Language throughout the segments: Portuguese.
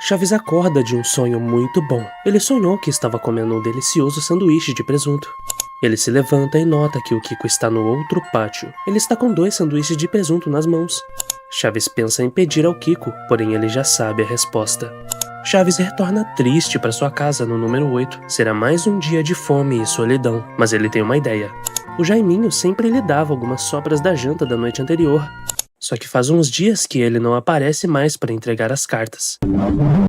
Chaves acorda de um sonho muito bom. Ele sonhou que estava comendo um delicioso sanduíche de presunto. Ele se levanta e nota que o Kiko está no outro pátio. Ele está com 2 sanduíches de presunto nas mãos. Chaves pensa em pedir ao Kiko, porém ele já sabe a resposta. Chaves retorna triste para sua casa no número 8. Será mais um dia de fome e solidão, mas ele tem uma ideia. O Jaiminho sempre lhe dava algumas sobras da janta da noite anterior. Só que faz uns dias que ele não aparece mais para entregar as cartas.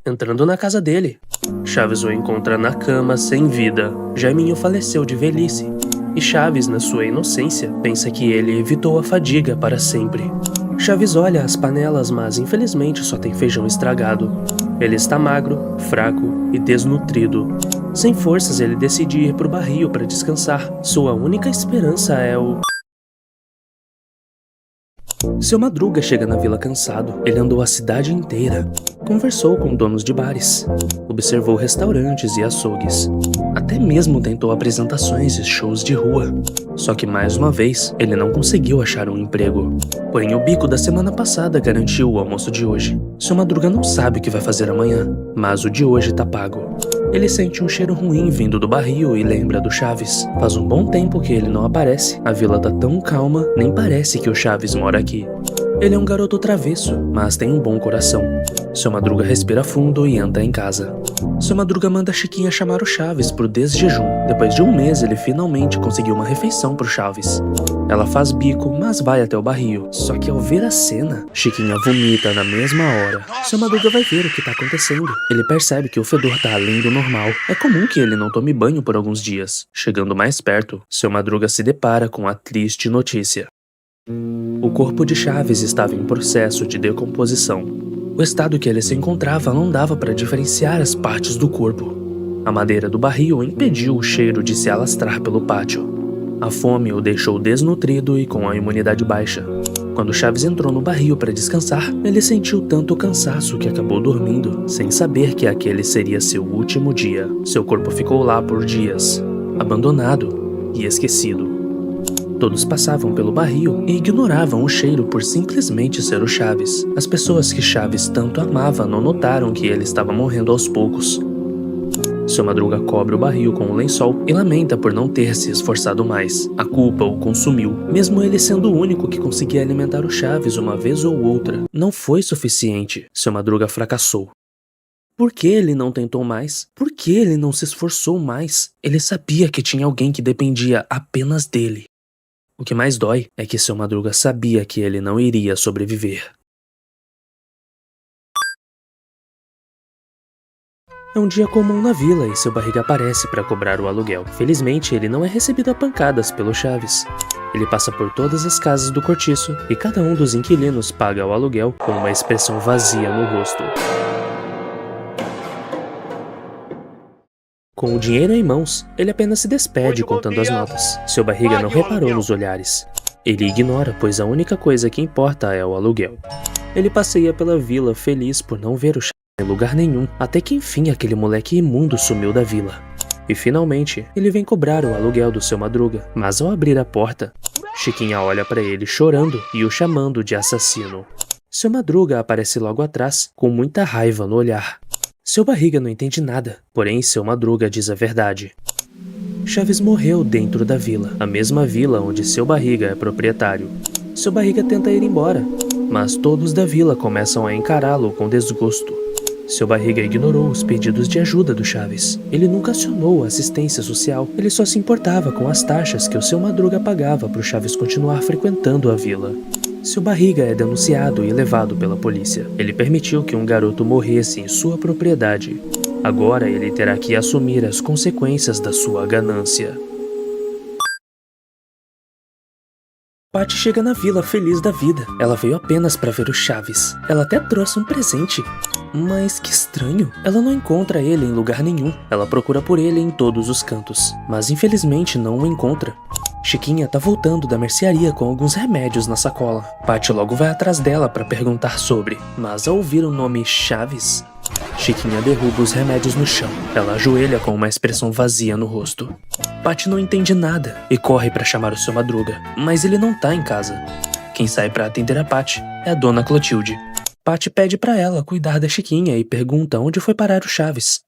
Entrando na casa dele, Chaves o encontra na cama sem vida. Jaiminho faleceu de velhice. E Chaves, na sua inocência, pensa que ele evitou a fadiga para sempre. Chaves olha as panelas, mas infelizmente só tem feijão estragado. Ele está magro, fraco e desnutrido. Sem forças, ele decide ir para o barril para descansar. Sua única esperança é o... Seu Madruga chega na vila cansado. Ele andou a cidade inteira. Conversou com donos de bares. Observou restaurantes e açougues. Até mesmo tentou apresentações e shows de rua. Só que mais uma vez, ele não conseguiu achar um emprego. Porém, o bico da semana passada garantiu o almoço de hoje. Seu Madruga não sabe o que vai fazer amanhã, mas o de hoje tá pago. Ele sente um cheiro ruim vindo do barril e lembra do Chaves. Faz um bom tempo que ele não aparece. A vila tá tão calma, nem parece que o Chaves mora aqui. Ele é um garoto travesso, mas tem um bom coração. Seu Madruga respira fundo e entra em casa. Seu Madruga manda Chiquinha chamar o Chaves pro desjejum. Depois de um mês, ele finalmente conseguiu uma refeição pro Chaves. Ela faz bico, mas vai até o barril. Só que ao ver a cena, Chiquinha vomita na mesma hora. Seu Madruga vai ver o que tá acontecendo. Ele percebe que o fedor tá além do normal. É comum que ele não tome banho por alguns dias. Chegando mais perto, Seu Madruga se depara com a triste notícia. O corpo de Chaves estava em processo de decomposição. O estado que ele se encontrava não dava para diferenciar as partes do corpo. A madeira do barril impediu o cheiro de se alastrar pelo pátio. A fome o deixou desnutrido e com a imunidade baixa. Quando Chaves entrou no barril para descansar, ele sentiu tanto cansaço que acabou dormindo, sem saber que aquele seria seu último dia. Seu corpo ficou lá por dias, abandonado e esquecido. Todos passavam pelo barril e ignoravam o cheiro por simplesmente ser o Chaves. As pessoas que Chaves tanto amava não notaram que ele estava morrendo aos poucos. Seu Madruga cobre o barril com um lençol e lamenta por não ter se esforçado mais. A culpa o consumiu. Mesmo ele sendo o único que conseguia alimentar o Chaves uma vez ou outra, não foi suficiente. Seu Madruga fracassou. Por que ele não tentou mais? Por que ele não se esforçou mais? Ele sabia que tinha alguém que dependia apenas dele. O que mais dói é que Seu Madruga sabia que ele não iria sobreviver. É um dia comum na vila e Seu Barriga aparece para cobrar o aluguel. Felizmente, ele não é recebido a pancadas pelo Chaves. Ele passa por todas as casas do cortiço e cada um dos inquilinos paga o aluguel com uma expressão vazia no rosto. Com o dinheiro em mãos, ele apenas se despede contando as notas. Seu Barriga não reparou nos olhares. Ele ignora, pois a única coisa que importa é o aluguel. Ele passeia pela vila feliz por não ver o Chaves em lugar nenhum, até que enfim aquele moleque imundo sumiu da vila. E finalmente, ele vem cobrar o aluguel do Seu Madruga, mas ao abrir a porta, Chiquinha olha para ele chorando e o chamando de assassino. Seu Madruga aparece logo atrás, com muita raiva no olhar. Seu Barriga não entende nada, porém Seu Madruga diz a verdade. Chaves morreu dentro da vila, a mesma vila onde Seu Barriga é proprietário. Seu Barriga tenta ir embora, mas todos da vila começam a encará-lo com desgosto. Seu Barriga ignorou os pedidos de ajuda do Chaves. Ele nunca acionou a assistência social, ele só se importava com as taxas que o Seu Madruga pagava para o Chaves continuar frequentando a vila. Seu Barriga é denunciado e levado pela polícia. Ele permitiu que um garoto morresse em sua propriedade. Agora ele terá que assumir as consequências da sua ganância. Patty chega na vila feliz da vida. Ela veio apenas para ver o Chaves. Ela até trouxe um presente. Mas que estranho. Ela não encontra ele em lugar nenhum. Ela procura por ele em todos os cantos, mas infelizmente não o encontra. Chiquinha tá voltando da mercearia com alguns remédios na sacola. Patty logo vai atrás dela para perguntar sobre, mas ao ouvir o nome Chaves, Chiquinha derruba os remédios no chão. Ela ajoelha com uma expressão vazia no rosto. Patty não entende nada e corre para chamar o Seu Madruga, mas ele não tá em casa. Quem sai para atender a Patty é a Dona Clotilde. Patty pede pra ela cuidar da Chiquinha e pergunta onde foi parar o Chaves.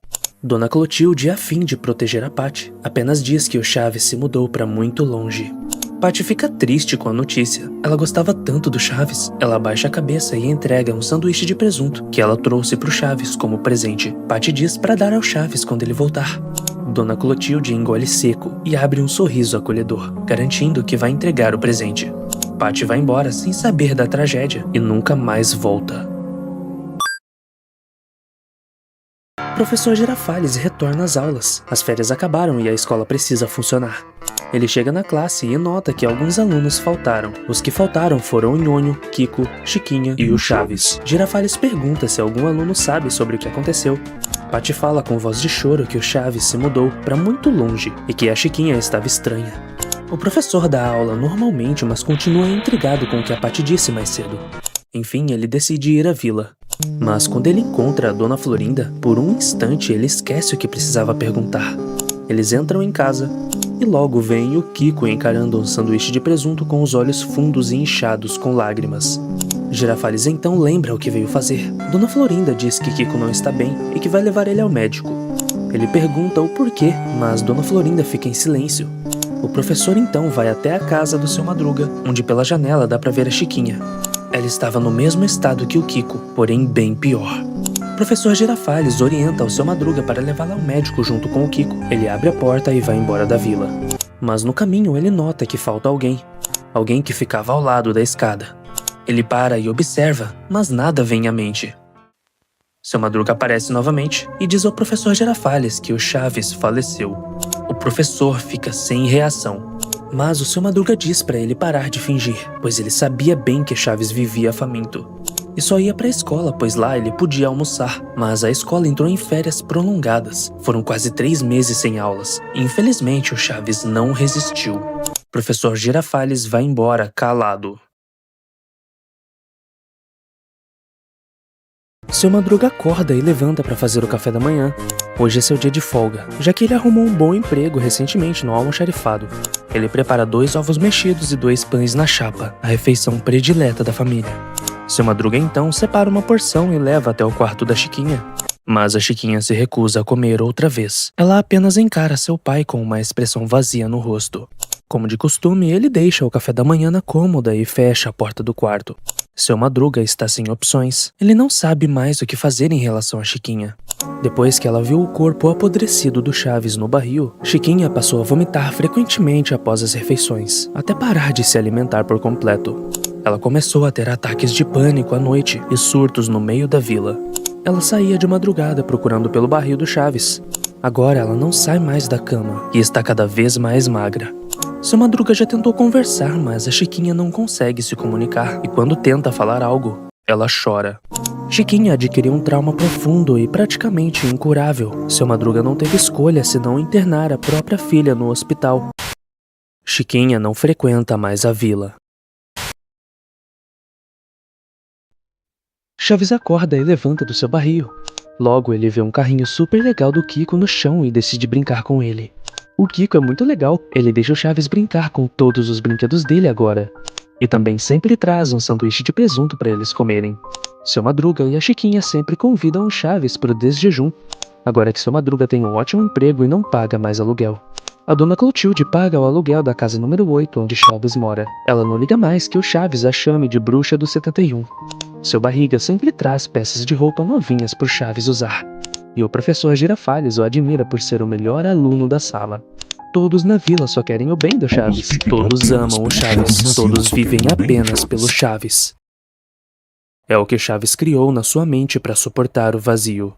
Dona Clotilde, a fim de proteger a Patty, apenas diz que o Chaves se mudou pra muito longe. Patty fica triste com a notícia. Ela gostava tanto do Chaves. Ela abaixa a cabeça e entrega um sanduíche de presunto que ela trouxe pro Chaves como presente. Patty diz pra dar ao Chaves quando ele voltar. Dona Clotilde engole seco e abre um sorriso acolhedor, garantindo que vai entregar o presente. Patty vai embora sem saber da tragédia e nunca mais volta. Professor Girafales retorna às aulas. As férias acabaram e a escola precisa funcionar. Ele chega na classe e nota que alguns alunos faltaram. Os que faltaram foram o Nhonho, Kiko, Chiquinha e o Chaves. Girafales pergunta se algum aluno sabe sobre o que aconteceu. Patty fala com voz de choro que o Chaves se mudou para muito longe e que a Chiquinha estava estranha. O professor dá aula normalmente, mas continua intrigado com o que a Patty disse mais cedo. Enfim, ele decide ir à vila. Mas quando ele encontra a Dona Florinda, por um instante ele esquece o que precisava perguntar. Eles entram em casa e logo vem o Kiko encarando um sanduíche de presunto com os olhos fundos e inchados com lágrimas. Girafales então lembra o que veio fazer. Dona Florinda diz que Kiko não está bem e que vai levar ele ao médico. Ele pergunta o porquê, mas Dona Florinda fica em silêncio. O professor então vai até a casa do Seu Madruga, onde pela janela dá pra ver a Chiquinha. Ela estava no mesmo estado que o Kiko, porém bem pior. O professor Girafales orienta o Seu Madruga para levá-la ao médico junto com o Kiko. Ele abre a porta e vai embora da vila. Mas no caminho ele nota que falta alguém. Alguém que ficava ao lado da escada. Ele para e observa, mas nada vem à mente. Seu Madruga aparece novamente e diz ao professor Girafales que o Chaves faleceu. O professor fica sem reação. Mas o Seu Madruga diz pra ele parar de fingir, pois ele sabia bem que Chaves vivia faminto. E só ia pra escola, pois lá ele podia almoçar. Mas a escola entrou em férias prolongadas. Foram quase 3 meses sem aulas. E infelizmente o Chaves não resistiu. O professor Girafales vai embora calado. Seu Madruga acorda e levanta para fazer o café da manhã. Hoje é seu dia de folga, já que ele arrumou um bom emprego recentemente no almoxarifado. Ele prepara 2 ovos mexidos e 2 pães na chapa, a refeição predileta da família. Seu Madruga então separa uma porção e leva até o quarto da Chiquinha. Mas a Chiquinha se recusa a comer outra vez. Ela apenas encara seu pai com uma expressão vazia no rosto. Como de costume, ele deixa o café da manhã na cômoda e fecha a porta do quarto. Seu Madruga está sem opções. Ele não sabe mais o que fazer em relação a Chiquinha. Depois que ela viu o corpo apodrecido do Chaves no barril, Chiquinha passou a vomitar frequentemente após as refeições, até parar de se alimentar por completo. Ela começou a ter ataques de pânico à noite e surtos no meio da vila. Ela saía de madrugada procurando pelo barril do Chaves. Agora ela não sai mais da cama e está cada vez mais magra. Seu Madruga já tentou conversar, mas a Chiquinha não consegue se comunicar e quando tenta falar algo, ela chora. Chiquinha adquiriu um trauma profundo e praticamente incurável. Seu Madruga não teve escolha senão internar a própria filha no hospital. Chiquinha não frequenta mais a vila. Chaves acorda e levanta do seu barril. Logo ele vê um carrinho super legal do Kiko no chão e decide brincar com ele. O Kiko é muito legal, ele deixa o Chaves brincar com todos os brinquedos dele agora. E também sempre traz um sanduíche de presunto para eles comerem. Seu Madruga e a Chiquinha sempre convidam o Chaves para o desjejum. Agora que Seu Madruga tem um ótimo emprego e não paga mais aluguel. A Dona Clotilde paga o aluguel da casa número 8 onde Chaves mora. Ela não liga mais que o Chaves a chame de bruxa do 71. Seu Barriga sempre traz peças de roupa novinhas pro Chaves usar. E o professor Girafales o admira por ser o melhor aluno da sala. Todos na vila só querem o bem do Chaves. Todos amam o Chaves. Todos vivem apenas pelo Chaves. É o que Chaves criou na sua mente para suportar o vazio.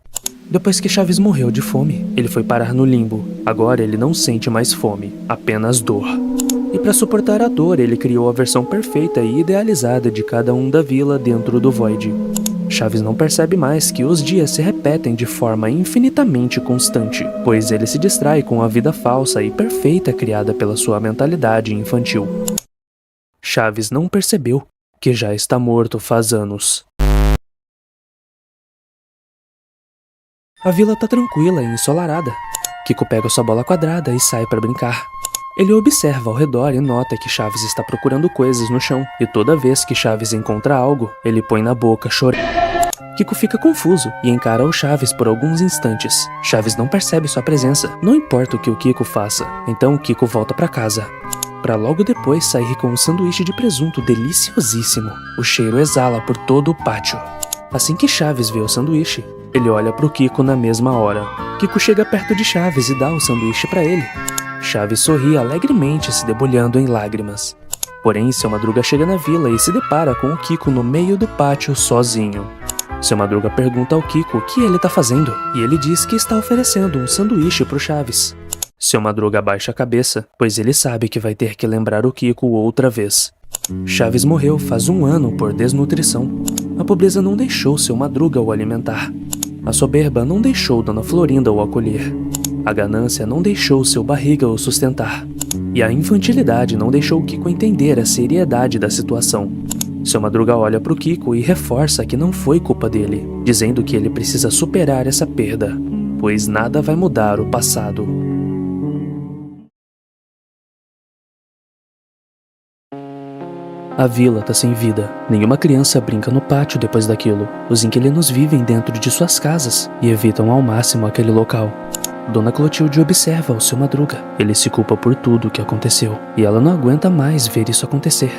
Depois que Chaves morreu de fome, ele foi parar no limbo. Agora ele não sente mais fome, apenas dor. E para suportar a dor, ele criou a versão perfeita e idealizada de cada um da vila dentro do Void. Chaves não percebe mais que os dias se repetem de forma infinitamente constante, pois ele se distrai com a vida falsa e perfeita criada pela sua mentalidade infantil. Chaves não percebeu que já está morto faz anos. A vila tá tranquila e ensolarada. Kiko pega sua bola quadrada e sai para brincar. Ele observa ao redor e nota que Chaves está procurando coisas no chão, e toda vez que Chaves encontra algo, ele põe na boca chorando. Kiko fica confuso e encara o Chaves por alguns instantes. Chaves não percebe sua presença, não importa o que o Kiko faça. Então Kiko volta para casa, para logo depois sair com um sanduíche de presunto deliciosíssimo. O cheiro exala por todo o pátio. Assim que Chaves vê o sanduíche, ele olha pro Kiko na mesma hora. Kiko chega perto de Chaves e dá o sanduíche para ele. Chaves sorri alegremente, se debulhando em lágrimas. Porém, Seu Madruga chega na vila e se depara com o Kiko no meio do pátio sozinho. Seu Madruga pergunta ao Kiko o que ele tá fazendo, e ele diz que está oferecendo um sanduíche pro Chaves. Seu Madruga abaixa a cabeça, pois ele sabe que vai ter que lembrar o Kiko outra vez. Chaves morreu faz 1 ano por desnutrição. A pobreza não deixou Seu Madruga o alimentar. A soberba não deixou Dona Florinda o acolher. A ganância não deixou Seu Barriga o sustentar. E a infantilidade não deixou Kiko entender a seriedade da situação. Seu Madruga olha pro Kiko e reforça que não foi culpa dele, dizendo que ele precisa superar essa perda, pois nada vai mudar o passado. A vila tá sem vida. Nenhuma criança brinca no pátio depois daquilo. Os inquilinos vivem dentro de suas casas e evitam ao máximo aquele local. Dona Clotilde observa o Seu Madruga. Ele se culpa por tudo o que aconteceu, e ela não aguenta mais ver isso acontecer.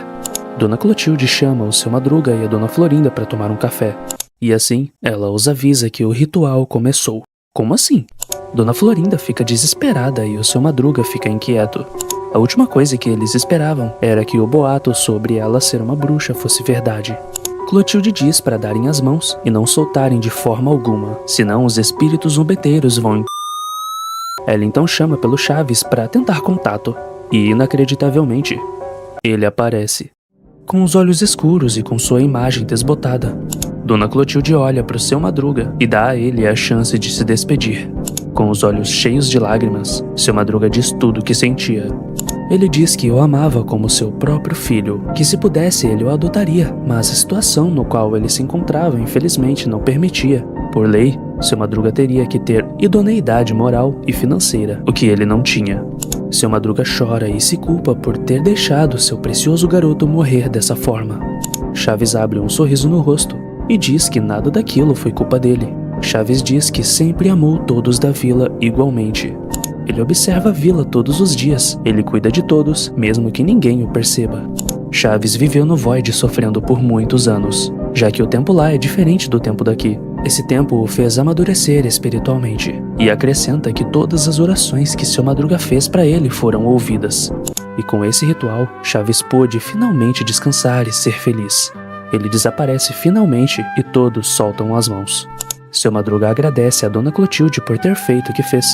Dona Clotilde chama o Seu Madruga e a Dona Florinda para tomar um café. E assim, ela os avisa que o ritual começou. Como assim? Dona Florinda fica desesperada e o Seu Madruga fica inquieto. A última coisa que eles esperavam era que o boato sobre ela ser uma bruxa fosse verdade. Clotilde diz para darem as mãos e não soltarem de forma alguma, senão os espíritos zombeteiros vão... Ela então chama pelo Chaves para tentar contato, e inacreditavelmente, ele aparece. Com os olhos escuros e com sua imagem desbotada. Dona Clotilde olha para o Seu Madruga e dá a ele a chance de se despedir. Com os olhos cheios de lágrimas, Seu Madruga diz tudo o que sentia. Ele diz que o amava como seu próprio filho, que se pudesse ele o adotaria, mas a situação no qual ele se encontrava infelizmente não permitia. Por lei, Seu Madruga teria que ter idoneidade moral e financeira, o que ele não tinha. Seu Madruga chora e se culpa por ter deixado seu precioso garoto morrer dessa forma. Chaves abre um sorriso no rosto e diz que nada daquilo foi culpa dele. Chaves diz que sempre amou todos da vila igualmente. Ele observa a vila todos os dias, ele cuida de todos, mesmo que ninguém o perceba. Chaves viveu no Void sofrendo por muitos anos, já que o tempo lá é diferente do tempo daqui. Esse tempo o fez amadurecer espiritualmente, e acrescenta que todas as orações que Seu Madruga fez para ele foram ouvidas. E com esse ritual, Chaves pôde finalmente descansar e ser feliz. Ele desaparece finalmente e todos soltam as mãos. Seu Madruga agradece a Dona Clotilde por ter feito o que fez.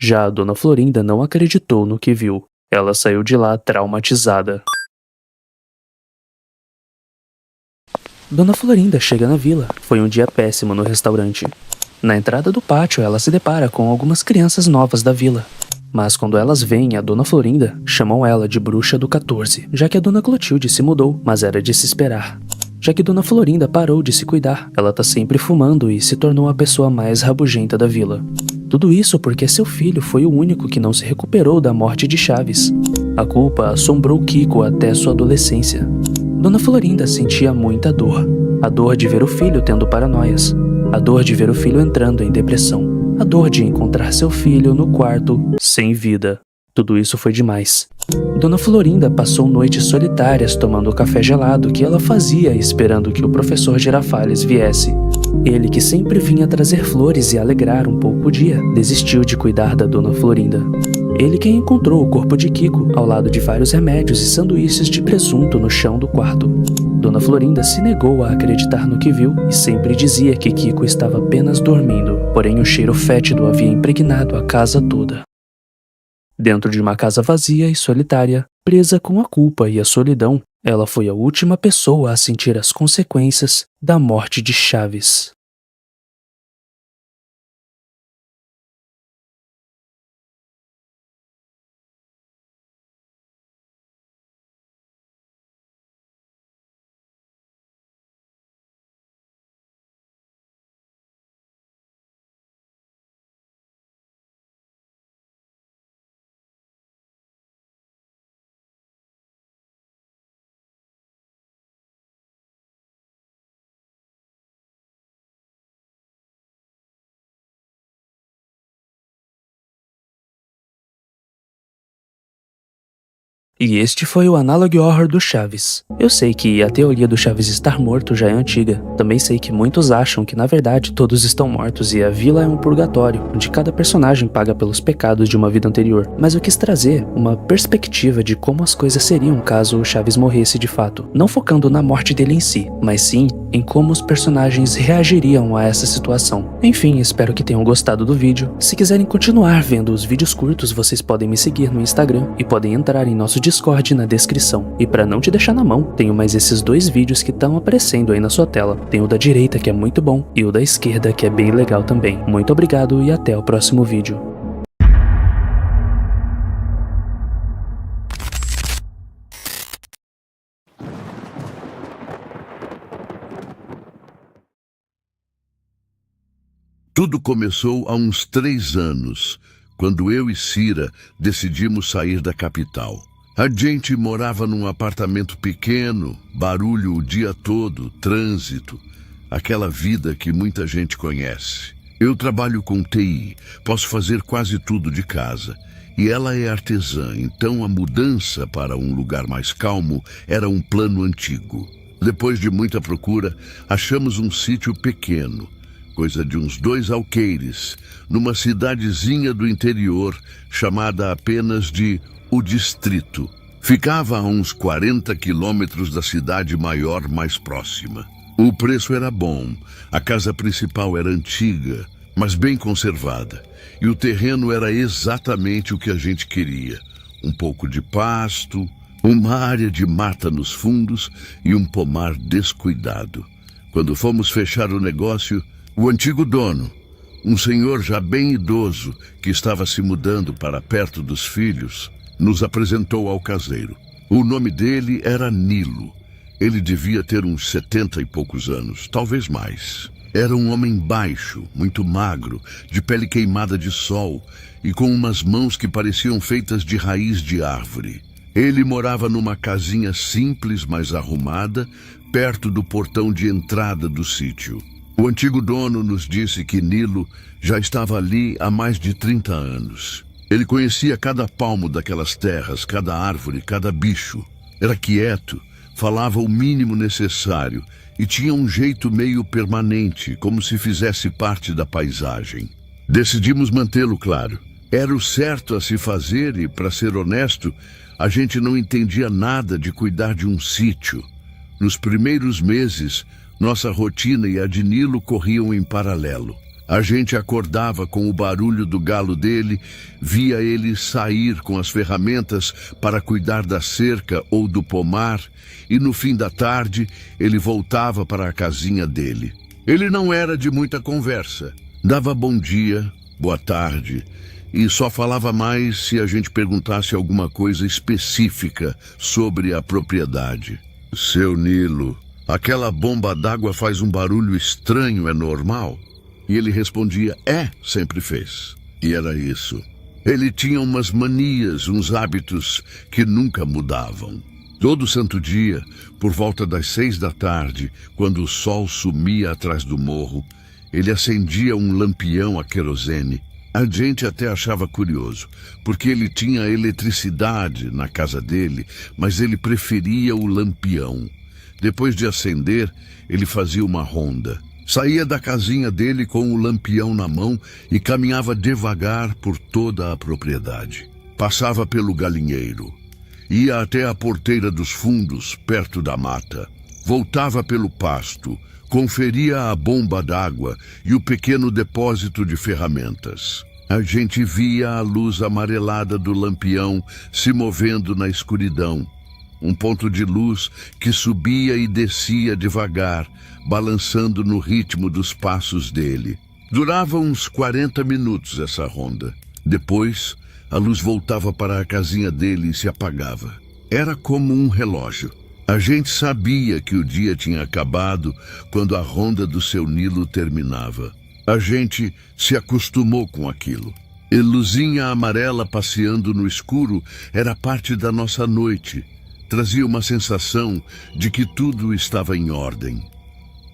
Já a Dona Florinda não acreditou no que viu. Ela saiu de lá traumatizada. Dona Florinda chega na vila. Foi um dia péssimo no restaurante. Na entrada do pátio, ela se depara com algumas crianças novas da vila. Mas quando elas veem a Dona Florinda, chamam ela de bruxa do 14, já que a Dona Clotilde se mudou, mas era de se esperar. Já que Dona Florinda parou de se cuidar, ela tá sempre fumando e se tornou a pessoa mais rabugenta da vila. Tudo isso porque seu filho foi o único que não se recuperou da morte de Chaves. A culpa assombrou Kiko até sua adolescência. Dona Florinda sentia muita dor. A dor de ver o filho tendo paranoias. A dor de ver o filho entrando em depressão. A dor de encontrar seu filho no quarto, sem vida. Tudo isso foi demais. Dona Florinda passou noites solitárias tomando o café gelado que ela fazia esperando que o professor Girafales viesse. Ele, que sempre vinha trazer flores e alegrar um pouco o dia, desistiu de cuidar da Dona Florinda. Ele quem encontrou o corpo de Kiko ao lado de vários remédios e sanduíches de presunto no chão do quarto. Dona Florinda se negou a acreditar no que viu e sempre dizia que Kiko estava apenas dormindo, porém o cheiro fétido havia impregnado a casa toda. Dentro de uma casa vazia e solitária, presa com a culpa e a solidão, ela foi a última pessoa a sentir as consequências da morte de Chaves. E este foi o Analog Horror do Chaves. Eu sei que a teoria do Chaves estar morto já é antiga. Também sei que muitos acham que na verdade todos estão mortos e a vila é um purgatório, onde cada personagem paga pelos pecados de uma vida anterior. Mas eu quis trazer uma perspectiva de como as coisas seriam caso o Chaves morresse de fato. Não focando na morte dele em si, mas sim em como os personagens reagiriam a essa situação. Enfim, espero que tenham gostado do vídeo. Se quiserem continuar vendo os vídeos curtos, vocês podem me seguir no Instagram e podem entrar em nosso Discord na descrição. E pra não te deixar na mão, tenho mais esses dois vídeos que estão aparecendo aí na sua tela. Tem o da direita que é muito bom e o da esquerda que é bem legal também. Muito obrigado e até o próximo vídeo. Tudo começou há uns 3 anos, quando eu e Cira decidimos sair da capital. A gente morava num apartamento pequeno, barulho o dia todo, trânsito, aquela vida que muita gente conhece. Eu trabalho com TI, posso fazer quase tudo de casa. E ela é artesã, então a mudança para um lugar mais calmo era um plano antigo. Depois de muita procura, achamos um sítio pequeno, coisa de uns 2 alqueires, numa cidadezinha do interior chamada apenas de O Distrito. Ficava a uns 40 quilômetros da cidade maior mais próxima. O preço era bom, a casa principal era antiga, mas bem conservada, e o terreno era exatamente o que a gente queria. Um pouco de pasto, uma área de mata nos fundos e um pomar descuidado. Quando fomos fechar o negócio, o antigo dono, um senhor já bem idoso que estava se mudando para perto dos filhos, nos apresentou ao caseiro. O nome dele era Nilo. Ele devia ter uns 70 e poucos anos, talvez mais. Era um homem baixo, muito magro, de pele queimada de sol e com umas mãos que pareciam feitas de raiz de árvore. Ele morava numa casinha simples, mas arrumada, perto do portão de entrada do sítio. O antigo dono nos disse que Nilo já estava ali há mais de 30 anos. Ele conhecia cada palmo daquelas terras, cada árvore, cada bicho. Era quieto, falava o mínimo necessário e tinha um jeito meio permanente, como se fizesse parte da paisagem. Decidimos mantê-lo claro. Era o certo a se fazer e, para ser honesto, a gente não entendia nada de cuidar de um sítio. Nos primeiros meses, nossa rotina e a de Nilo corriam em paralelo. A gente acordava com o barulho do galo dele, via ele sair com as ferramentas para cuidar da cerca ou do pomar, e no fim da tarde ele voltava para a casinha dele. Ele não era de muita conversa. Dava bom dia, boa tarde, e só falava mais se a gente perguntasse alguma coisa específica sobre a propriedade. Seu Nilo, aquela bomba d'água faz um barulho estranho, é normal? E ele respondia, sempre fez. E era isso. Ele tinha umas manias, uns hábitos que nunca mudavam. Todo santo dia, por volta das 6 da tarde, quando o sol sumia atrás do morro, ele acendia um lampião a querosene. A gente até achava curioso, porque ele tinha eletricidade na casa dele, mas ele preferia o lampião. Depois de acender, ele fazia uma ronda. Saía da casinha dele com o lampião na mão e caminhava devagar por toda a propriedade. Passava pelo galinheiro. Ia até a porteira dos fundos, perto da mata. Voltava pelo pasto. Conferia a bomba d'água e o pequeno depósito de ferramentas. A gente via a luz amarelada do lampião se movendo na escuridão. Um ponto de luz que subia e descia devagar, balançando no ritmo dos passos dele. Durava uns 40 minutos essa ronda. Depois, a luz voltava para a casinha dele e se apagava. Era como um relógio. A gente sabia que o dia tinha acabado quando a ronda do seu Nilo terminava. A gente se acostumou com aquilo. E luzinha amarela passeando no escuro era parte da nossa noite. Trazia uma sensação de que tudo estava em ordem.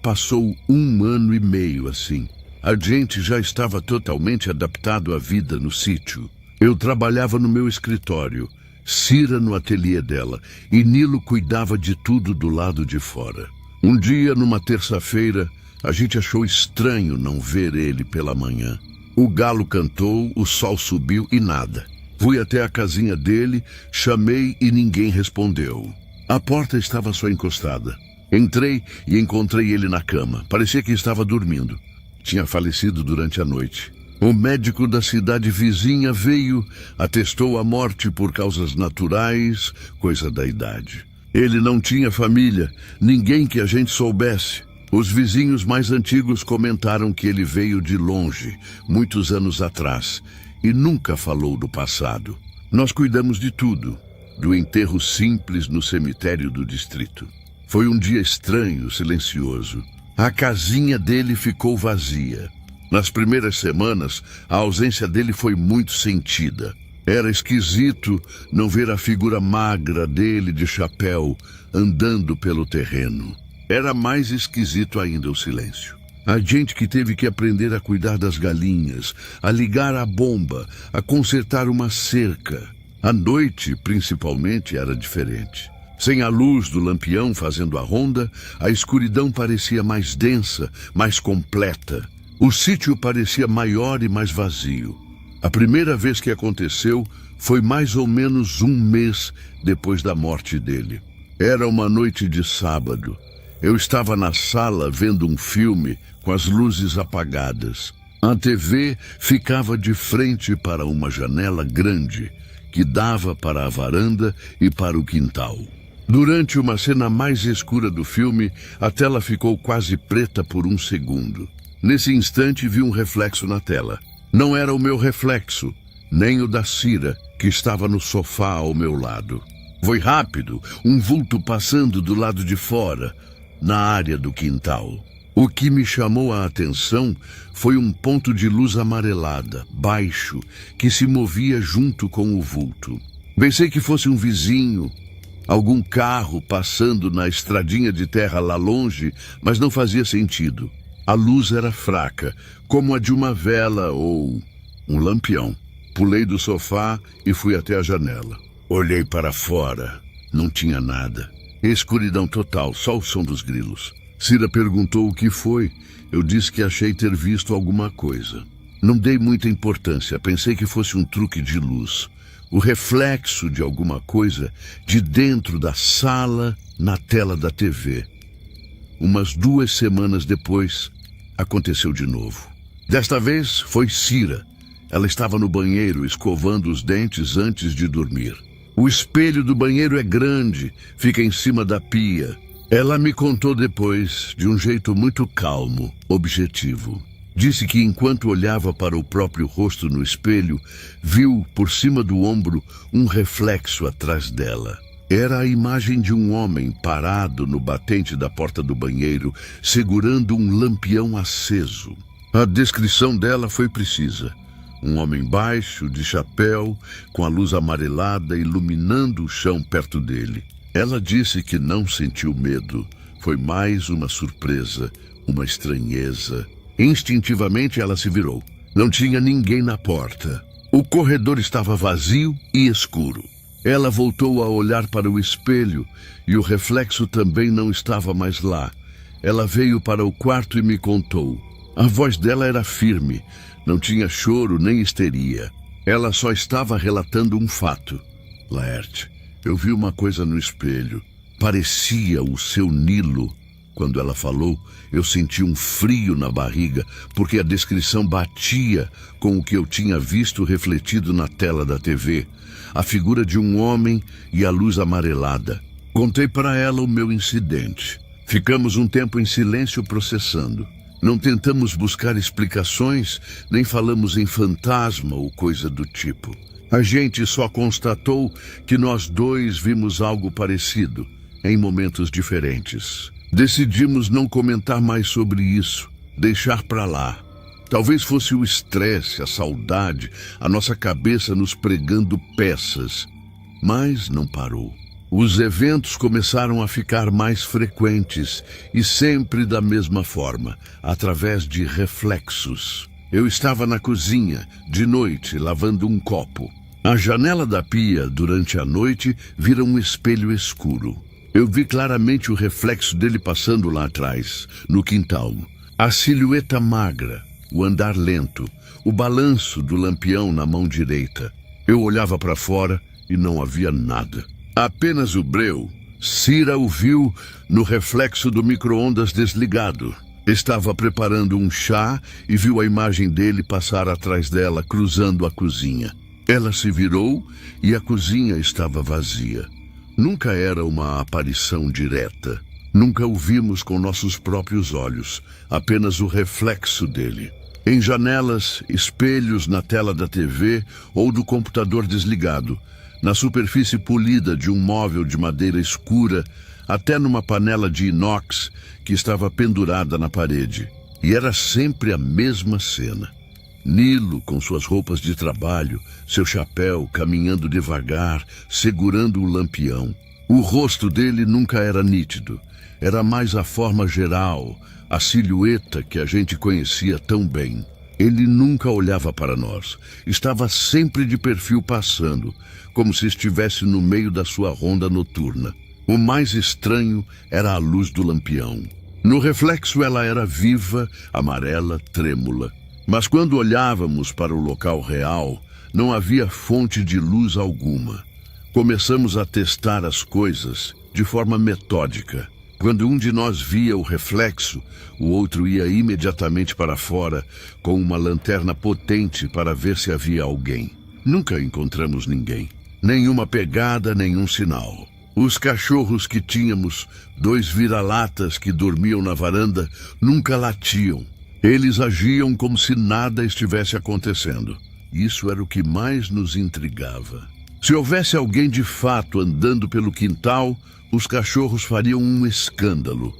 Passou 1 ano e meio assim. A gente já estava totalmente adaptado à vida no sítio. Eu trabalhava no meu escritório. Cira no ateliê dela e Nilo cuidava de tudo do lado de fora. Um dia, numa terça-feira, a gente achou estranho não ver ele pela manhã. O galo cantou, o sol subiu e nada. Fui até a casinha dele, chamei e ninguém respondeu. A porta estava só encostada. Entrei e encontrei ele na cama. Parecia que estava dormindo. Tinha falecido durante a noite. O médico da cidade vizinha veio, atestou a morte por causas naturais, coisa da idade. Ele não tinha família, ninguém que a gente soubesse. Os vizinhos mais antigos comentaram que ele veio de longe, muitos anos atrás, e nunca falou do passado. Nós cuidamos de tudo, do enterro simples no cemitério do distrito. Foi um dia estranho, silencioso. A casinha dele ficou vazia. Nas primeiras semanas, a ausência dele foi muito sentida. Era esquisito não ver a figura magra dele de chapéu andando pelo terreno. Era mais esquisito ainda o silêncio. A gente que teve que aprender a cuidar das galinhas, a ligar a bomba, a consertar uma cerca. À noite, principalmente, era diferente. Sem a luz do lampião fazendo a ronda, a escuridão parecia mais densa, mais completa. O sítio parecia maior e mais vazio. A primeira vez que aconteceu foi mais ou menos um mês depois da morte dele. Era uma noite de sábado. Eu estava na sala vendo um filme com as luzes apagadas. A TV ficava de frente para uma janela grande que dava para a varanda e para o quintal. Durante uma cena mais escura do filme, a tela ficou quase preta por um segundo. Nesse instante, vi um reflexo na tela. Não era o meu reflexo, nem o da Cira, que estava no sofá ao meu lado. Foi rápido, um vulto passando do lado de fora, na área do quintal. O que me chamou a atenção foi um ponto de luz amarelada, baixo, que se movia junto com o vulto. Pensei que fosse um vizinho, algum carro passando na estradinha de terra lá longe, mas não fazia sentido. A luz era fraca, como a de uma vela ou um lampião. Pulei do sofá e fui até a janela. Olhei para fora. Não tinha nada. Escuridão total, só o som dos grilos. Cira perguntou o que foi. Eu disse que achei ter visto alguma coisa. Não dei muita importância, pensei que fosse um truque de luz. O reflexo de alguma coisa de dentro da sala na tela da TV. Umas 2 semanas depois, aconteceu de novo. Desta vez foi Cira. Ela estava no banheiro escovando os dentes antes de dormir. O espelho do banheiro é grande, fica em cima da pia. Ela me contou depois, de um jeito muito calmo, objetivo. Disse que enquanto olhava para o próprio rosto no espelho, viu por cima do ombro um reflexo atrás dela. Era a imagem de um homem parado no batente da porta do banheiro, segurando um lampião aceso. A descrição dela foi precisa. Um homem baixo, de chapéu, com a luz amarelada iluminando o chão perto dele. Ela disse que não sentiu medo. Foi mais uma surpresa, uma estranheza. Instintivamente ela se virou. Não tinha ninguém na porta. O corredor estava vazio e escuro. Ela voltou a olhar para o espelho e o reflexo também não estava mais lá. Ela veio para o quarto e me contou. A voz dela era firme, não tinha choro nem histeria. Ela só estava relatando um fato. Laerte, eu vi uma coisa no espelho. Parecia o seu Nilo. Quando ela falou, eu senti um frio na barriga, porque a descrição batia com o que eu tinha visto refletido na tela da TV. A figura de um homem e a luz amarelada. Contei para ela o meu incidente. Ficamos um tempo em silêncio processando. Não tentamos buscar explicações, nem falamos em fantasma ou coisa do tipo. A gente só constatou que nós dois vimos algo parecido, em momentos diferentes. Decidimos não comentar mais sobre isso, deixar para lá. Talvez fosse o estresse, a saudade, a nossa cabeça nos pregando peças. Mas não parou. Os eventos começaram a ficar mais frequentes e sempre da mesma forma, através de reflexos. Eu estava na cozinha, de noite, lavando um copo. A janela da pia, durante a noite, vira um espelho escuro. Eu vi claramente o reflexo dele passando lá atrás, no quintal. A silhueta magra, o andar lento, o balanço do lampião na mão direita. Eu olhava para fora e não havia nada. Apenas o breu. Cira o viu no reflexo do micro-ondas desligado. Estava preparando um chá e viu a imagem dele passar atrás dela, cruzando a cozinha. Ela se virou e a cozinha estava vazia. Nunca era uma aparição direta. Nunca o vimos com nossos próprios olhos, apenas o reflexo dele. Em janelas, espelhos na tela da TV ou do computador desligado, na superfície polida de um móvel de madeira escura, até numa panela de inox que estava pendurada na parede. E era sempre a mesma cena. Nilo, com suas roupas de trabalho, seu chapéu, caminhando devagar, segurando o lampião. O rosto dele nunca era nítido. Era mais a forma geral, a silhueta que a gente conhecia tão bem. Ele nunca olhava para nós. Estava sempre de perfil passando, como se estivesse no meio da sua ronda noturna. O mais estranho era a luz do lampião. No reflexo ela era viva, amarela, trêmula. Mas quando olhávamos para o local real, não havia fonte de luz alguma. Começamos a testar as coisas de forma metódica. Quando um de nós via o reflexo, o outro ia imediatamente para fora com uma lanterna potente para ver se havia alguém. Nunca encontramos ninguém. Nenhuma pegada, nenhum sinal. Os cachorros que tínhamos, 2 vira-latas que dormiam na varanda, nunca latiam. Eles agiam como se nada estivesse acontecendo. Isso era o que mais nos intrigava. Se houvesse alguém de fato andando pelo quintal, os cachorros fariam um escândalo.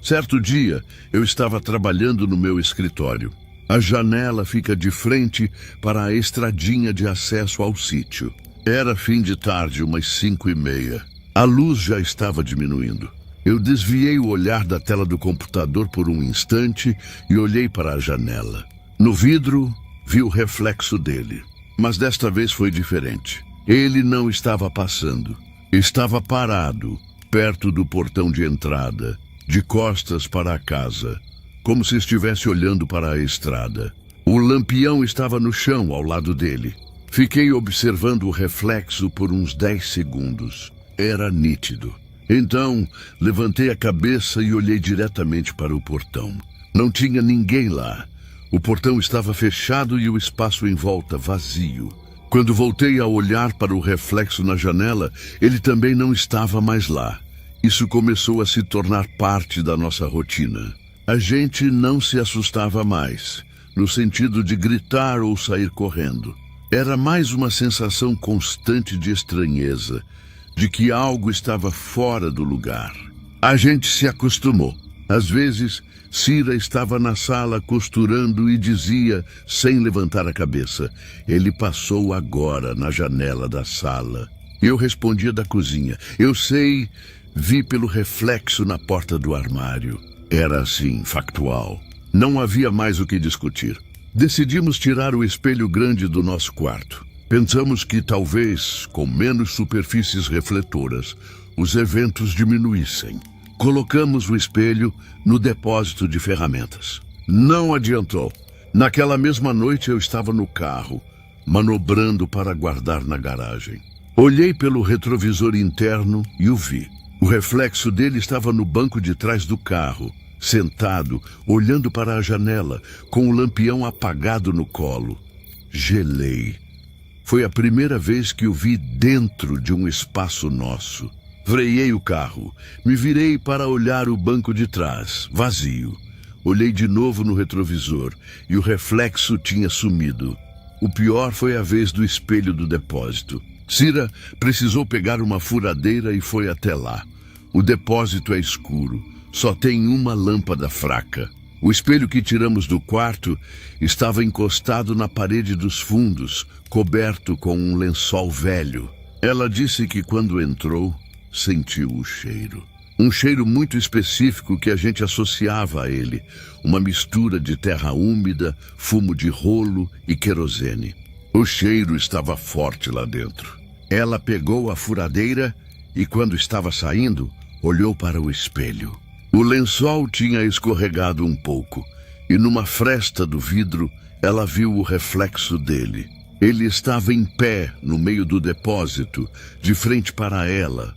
Certo dia, eu estava trabalhando no meu escritório. A janela fica de frente para a estradinha de acesso ao sítio. Era fim de tarde, umas 5:30. A luz já estava diminuindo. Eu desviei o olhar da tela do computador por um instante e olhei para a janela. No vidro, vi o reflexo dele. Mas desta vez foi diferente. Ele não estava passando. Estava parado, perto do portão de entrada, de costas para a casa, como se estivesse olhando para a estrada. O lampião estava no chão ao lado dele. Fiquei observando o reflexo por uns 10 segundos. Era nítido. Então, levantei a cabeça e olhei diretamente para o portão. Não tinha ninguém lá. O portão estava fechado e o espaço em volta vazio. Quando voltei a olhar para o reflexo na janela, ele também não estava mais lá. Isso começou a se tornar parte da nossa rotina. A gente não se assustava mais, no sentido de gritar ou sair correndo. Era mais uma sensação constante de estranheza, de que algo estava fora do lugar. A gente se acostumou. Às vezes, Cira estava na sala costurando e dizia, sem levantar a cabeça, "Ele passou agora na janela da sala." Eu respondia da cozinha, "Eu sei, vi pelo reflexo na porta do armário." Era assim, factual. Não havia mais o que discutir. Decidimos tirar o espelho grande do nosso quarto. Pensamos que talvez, com menos superfícies refletoras, os eventos diminuíssem. Colocamos o espelho no depósito de ferramentas. Não adiantou. Naquela mesma noite eu estava no carro, manobrando para guardar na garagem. Olhei pelo retrovisor interno e o vi. O reflexo dele estava no banco de trás do carro, sentado, olhando para a janela, com o lampião apagado no colo. Gelei. Foi a primeira vez que o vi dentro de um espaço nosso. Freiei o carro. Me virei para olhar o banco de trás, vazio. Olhei de novo no retrovisor e o reflexo tinha sumido. O pior foi a vez do espelho do depósito. Cira precisou pegar uma furadeira e foi até lá. O depósito é escuro. Só tem uma lâmpada fraca. O espelho que tiramos do quarto estava encostado na parede dos fundos, coberto com um lençol velho. Ela disse que quando entrou, sentiu o cheiro. Um cheiro muito específico que a gente associava a ele. Uma mistura de terra úmida, fumo de rolo e querosene. O cheiro estava forte lá dentro. Ela pegou a furadeira e, quando estava saindo, olhou para o espelho. O lençol tinha escorregado um pouco e, numa fresta do vidro, ela viu o reflexo dele. Ele estava em pé no meio do depósito, de frente para ela,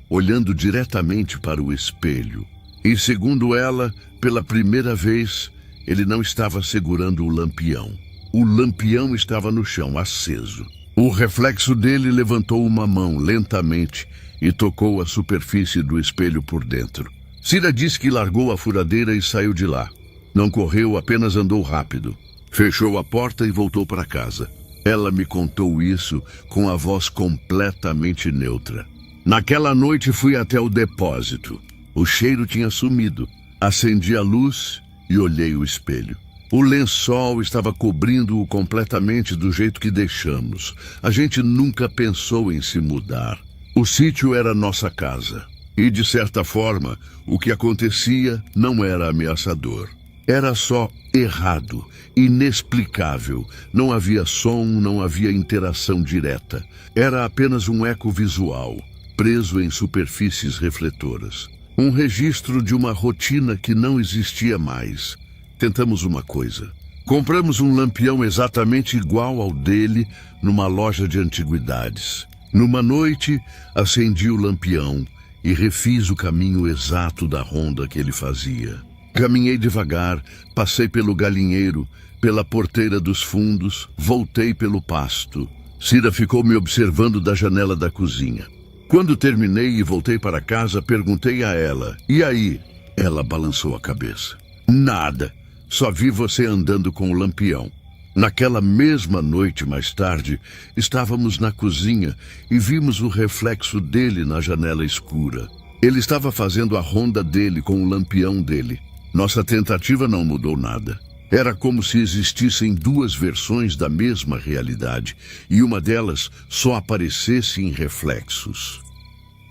olhando diretamente para o espelho. E, segundo ela, pela primeira vez, ele não estava segurando o lampião. O lampião estava no chão, aceso. O reflexo dele levantou uma mão lentamente e tocou a superfície do espelho por dentro. Cira disse que largou a furadeira e saiu de lá. Não correu, apenas andou rápido. Fechou a porta e voltou para casa. Ela me contou isso com a voz completamente neutra. Naquela noite fui até o depósito. O cheiro tinha sumido. Acendi a luz e olhei o espelho. O lençol estava cobrindo-o completamente do jeito que deixamos. A gente nunca pensou em se mudar. O sítio era nossa casa. E, de certa forma, o que acontecia não era ameaçador. Era só errado, inexplicável. Não havia som, não havia interação direta. Era apenas um eco visual, preso em superfícies refletoras. Um registro de uma rotina que não existia mais. Tentamos uma coisa. Compramos um lampião exatamente igual ao dele numa loja de antiguidades. Numa noite, acendi o lampião e refiz o caminho exato da ronda que ele fazia. Caminhei devagar, passei pelo galinheiro, pela porteira dos fundos, voltei pelo pasto. Cira ficou me observando da janela da cozinha. Quando terminei e voltei para casa, perguntei a ela: "E aí?" Ela balançou a cabeça. "Nada. Só vi você andando com o lampião." Naquela mesma noite, mais tarde, estávamos na cozinha e vimos o reflexo dele na janela escura. Ele estava fazendo a ronda dele com o lampião dele. Nossa tentativa não mudou nada. Era como se existissem duas versões da mesma realidade e uma delas só aparecesse em reflexos.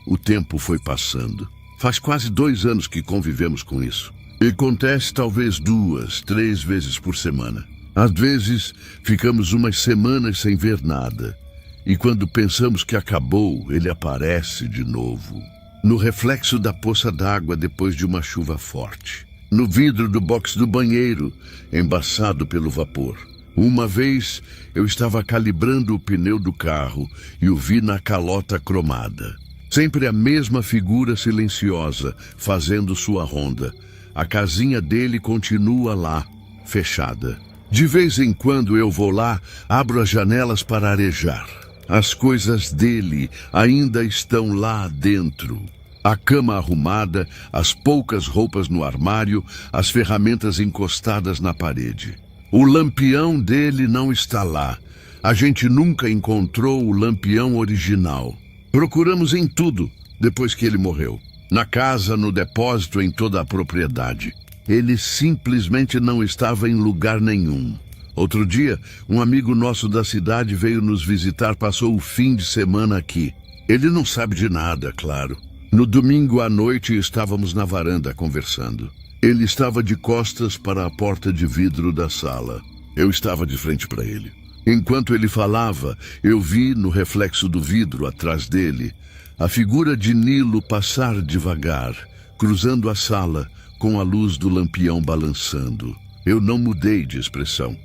O tempo foi passando. Faz quase 2 anos que convivemos com isso. E acontece talvez 2, 3 vezes por semana. Às vezes, ficamos umas semanas sem ver nada. E quando pensamos que acabou, ele aparece de novo. No reflexo da poça d'água depois de uma chuva forte. No vidro do box do banheiro, embaçado pelo vapor. Uma vez, eu estava calibrando o pneu do carro e o vi na calota cromada. Sempre a mesma figura silenciosa, fazendo sua ronda. A casinha dele continua lá, fechada. De vez em quando eu vou lá, abro as janelas para arejar. As coisas dele ainda estão lá dentro. A cama arrumada, as poucas roupas no armário, as ferramentas encostadas na parede. O lampião dele não está lá. A gente nunca encontrou o lampião original. Procuramos em tudo depois que ele morreu. Na casa, no depósito, em toda a propriedade. Ele simplesmente não estava em lugar nenhum. Outro dia, um amigo nosso da cidade veio nos visitar, passou o fim de semana aqui. Ele não sabe de nada, claro. No domingo à noite estávamos na varanda conversando. Ele estava de costas para a porta de vidro da sala. Eu estava de frente para ele. Enquanto ele falava, eu vi no reflexo do vidro atrás dele a figura de Nilo passar devagar, cruzando a sala, com a luz do lampião balançando. Eu não mudei de expressão.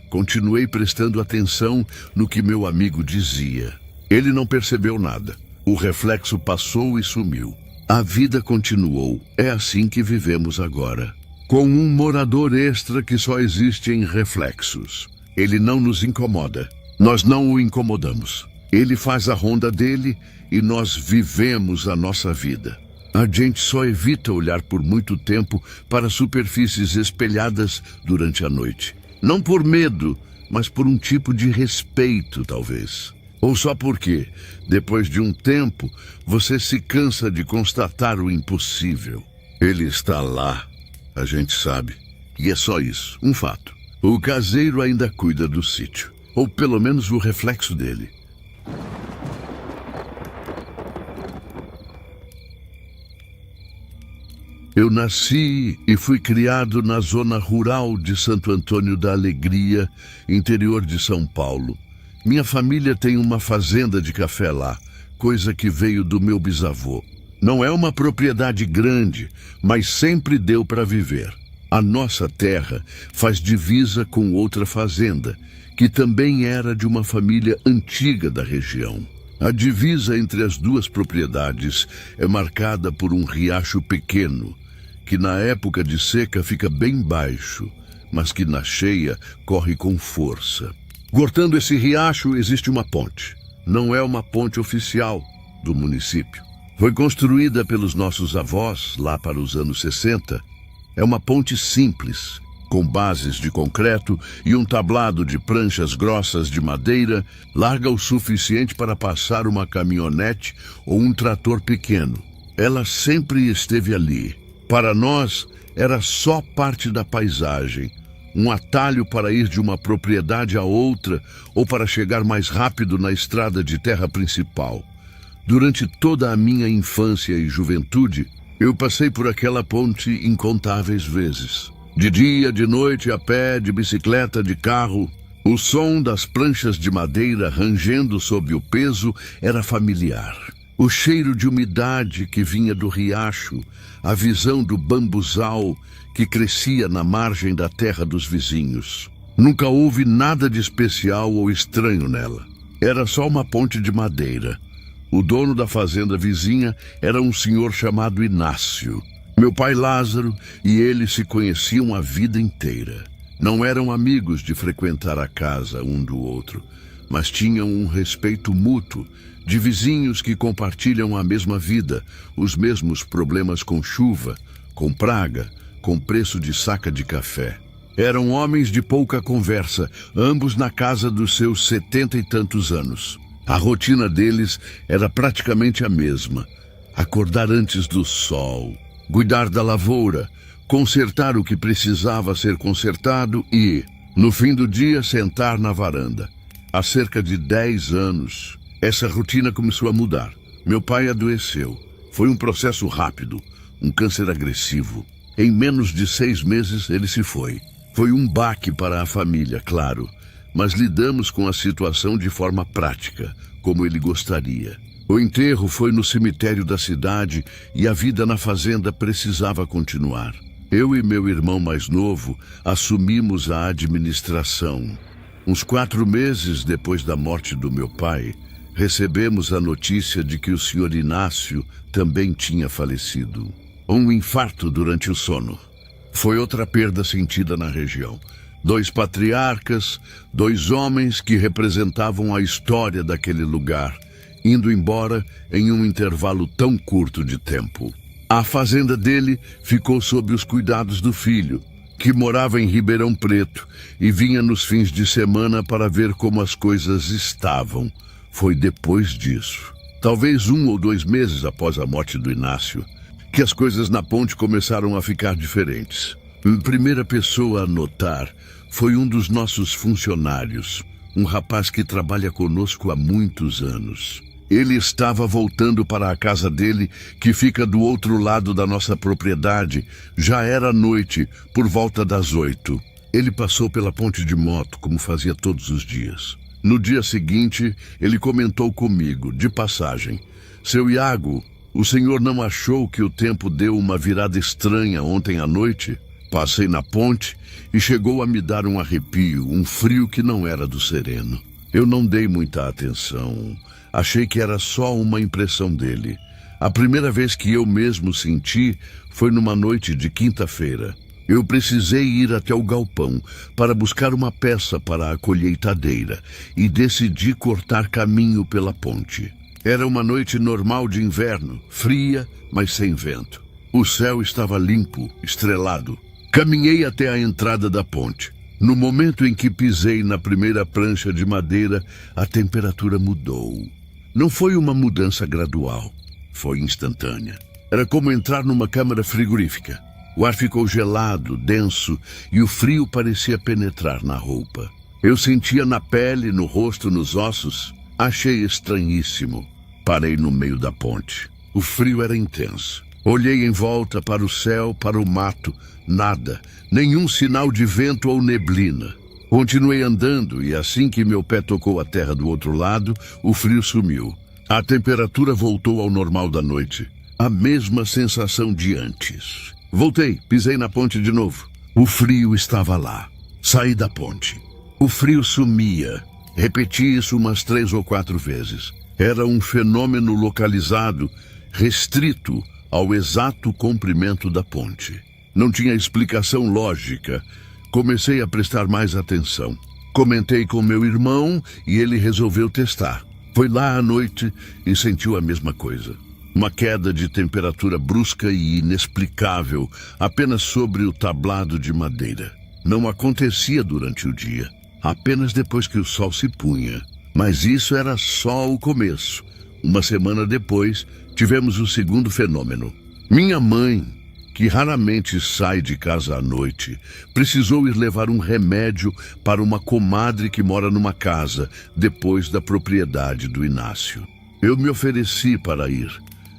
Continuei prestando atenção no que meu amigo dizia. Ele não percebeu nada. O reflexo passou e sumiu. A vida continuou. É assim que vivemos agora. Com um morador extra que só existe em reflexos. Ele não nos incomoda. Nós não o incomodamos. Ele faz a ronda dele e nós vivemos a nossa vida. A gente só evita olhar por muito tempo para superfícies espelhadas durante a noite. Não por medo, mas por um tipo de respeito, talvez. Ou só porque, depois de um tempo, você se cansa de constatar o impossível. Ele está lá, a gente sabe. E é só isso, um fato. O caseiro ainda cuida do sítio. Ou pelo menos o reflexo dele. Eu nasci e fui criado na zona rural de Santo Antônio da Alegria, interior de São Paulo. Minha família tem uma fazenda de café lá, coisa que veio do meu bisavô. Não é uma propriedade grande, mas sempre deu para viver. A nossa terra faz divisa com outra fazenda, que também era de uma família antiga da região. A divisa entre as duas propriedades é marcada por um riacho pequeno, que na época de seca fica bem baixo, mas que na cheia corre com força. Cortando esse riacho existe uma ponte. Não é uma ponte oficial do município. Foi construída pelos nossos avós lá para os anos 60. É uma ponte simples, com bases de concreto e um tablado de pranchas grossas de madeira, larga o suficiente para passar uma caminhonete ou um trator pequeno. Ela sempre esteve ali. Para nós, era só parte da paisagem, um atalho para ir de uma propriedade a outra ou para chegar mais rápido na estrada de terra principal. Durante toda a minha infância e juventude, eu passei por aquela ponte incontáveis vezes. De dia, de noite, a pé, de bicicleta, de carro. O som das pranchas de madeira rangendo sob o peso era familiar. O cheiro de umidade que vinha do riacho, a visão do bambuzal que crescia na margem da terra dos vizinhos. Nunca houve nada de especial ou estranho nela. Era só uma ponte de madeira. O dono da fazenda vizinha era um senhor chamado Inácio. Meu pai Lázaro e ele se conheciam a vida inteira. Não eram amigos de frequentar a casa um do outro, mas tinham um respeito mútuo, de vizinhos que compartilham a mesma vida, os mesmos problemas com chuva, com praga, com preço de saca de café. Eram homens de pouca conversa, ambos na casa dos seus 70 e tantos anos. A rotina deles era praticamente a mesma: acordar antes do sol, cuidar da lavoura, consertar o que precisava ser consertado e, no fim do dia, sentar na varanda. Há cerca de 10 anos, essa rotina começou a mudar. Meu pai adoeceu. Foi um processo rápido, um câncer agressivo. Em menos de 6 meses, ele se foi. Foi um baque para a família, claro, mas lidamos com a situação de forma prática, como ele gostaria. O enterro foi no cemitério da cidade e a vida na fazenda precisava continuar. Eu e meu irmão mais novo assumimos a administração. Uns 4 meses depois da morte do meu pai, recebemos a notícia de que o senhor Inácio também tinha falecido. Um infarto durante o sono. Foi outra perda sentida na região. 2 patriarcas, 2 homens que representavam a história daquele lugar, indo embora em um intervalo tão curto de tempo. A fazenda dele ficou sob os cuidados do filho, que morava em Ribeirão Preto e vinha nos fins de semana para ver como as coisas estavam. Foi depois disso, talvez 1 ou 2 meses após a morte do Inácio, que as coisas na ponte começaram a ficar diferentes. A primeira pessoa a notar foi um dos nossos funcionários, um rapaz que trabalha conosco há muitos anos. Ele estava voltando para a casa dele, que fica do outro lado da nossa propriedade. Já era noite, por volta das 8. Ele passou pela ponte de moto, como fazia todos os dias. No dia seguinte, ele comentou comigo, de passagem: "Seu Iago, o senhor não achou que o tempo deu uma virada estranha ontem à noite?" Passei na ponte e chegou a me dar um arrepio, um frio que não era do sereno. Eu não dei muita atenção. Achei que era só uma impressão dele. A primeira vez que eu mesmo senti foi numa noite de quinta-feira. Eu precisei ir até o galpão para buscar uma peça para a colheitadeira e decidi cortar caminho pela ponte. Era uma noite normal de inverno, fria, mas sem vento. O céu estava limpo, estrelado. Caminhei até a entrada da ponte. No momento em que pisei na primeira prancha de madeira, a temperatura mudou. Não foi uma mudança gradual, foi instantânea. Era como entrar numa câmara frigorífica. O ar ficou gelado, denso, e o frio parecia penetrar na roupa. Eu sentia na pele, no rosto, nos ossos. Achei estranhíssimo. Parei no meio da ponte. O frio era intenso. Olhei em volta para o céu, para o mato. Nada, nenhum sinal de vento ou neblina. Continuei andando e assim que meu pé tocou a terra do outro lado, o frio sumiu. A temperatura voltou ao normal da noite. A mesma sensação de antes. Voltei, pisei na ponte de novo. O frio estava lá. Saí da ponte. O frio sumia. Repeti isso umas 3 ou 4 vezes. Era um fenômeno localizado, restrito ao exato comprimento da ponte. Não tinha explicação lógica. Comecei a prestar mais atenção. Comentei com meu irmão e ele resolveu testar. Foi lá à noite e sentiu a mesma coisa. Uma queda de temperatura brusca e inexplicável, apenas sobre o tablado de madeira. Não acontecia durante o dia, apenas depois que o sol se punha. Mas isso era só o começo. Uma semana depois, tivemos o segundo fenômeno. Minha mãe, que raramente sai de casa à noite, precisou ir levar um remédio para uma comadre que mora numa casa, depois da propriedade do Inácio. Eu me ofereci para ir,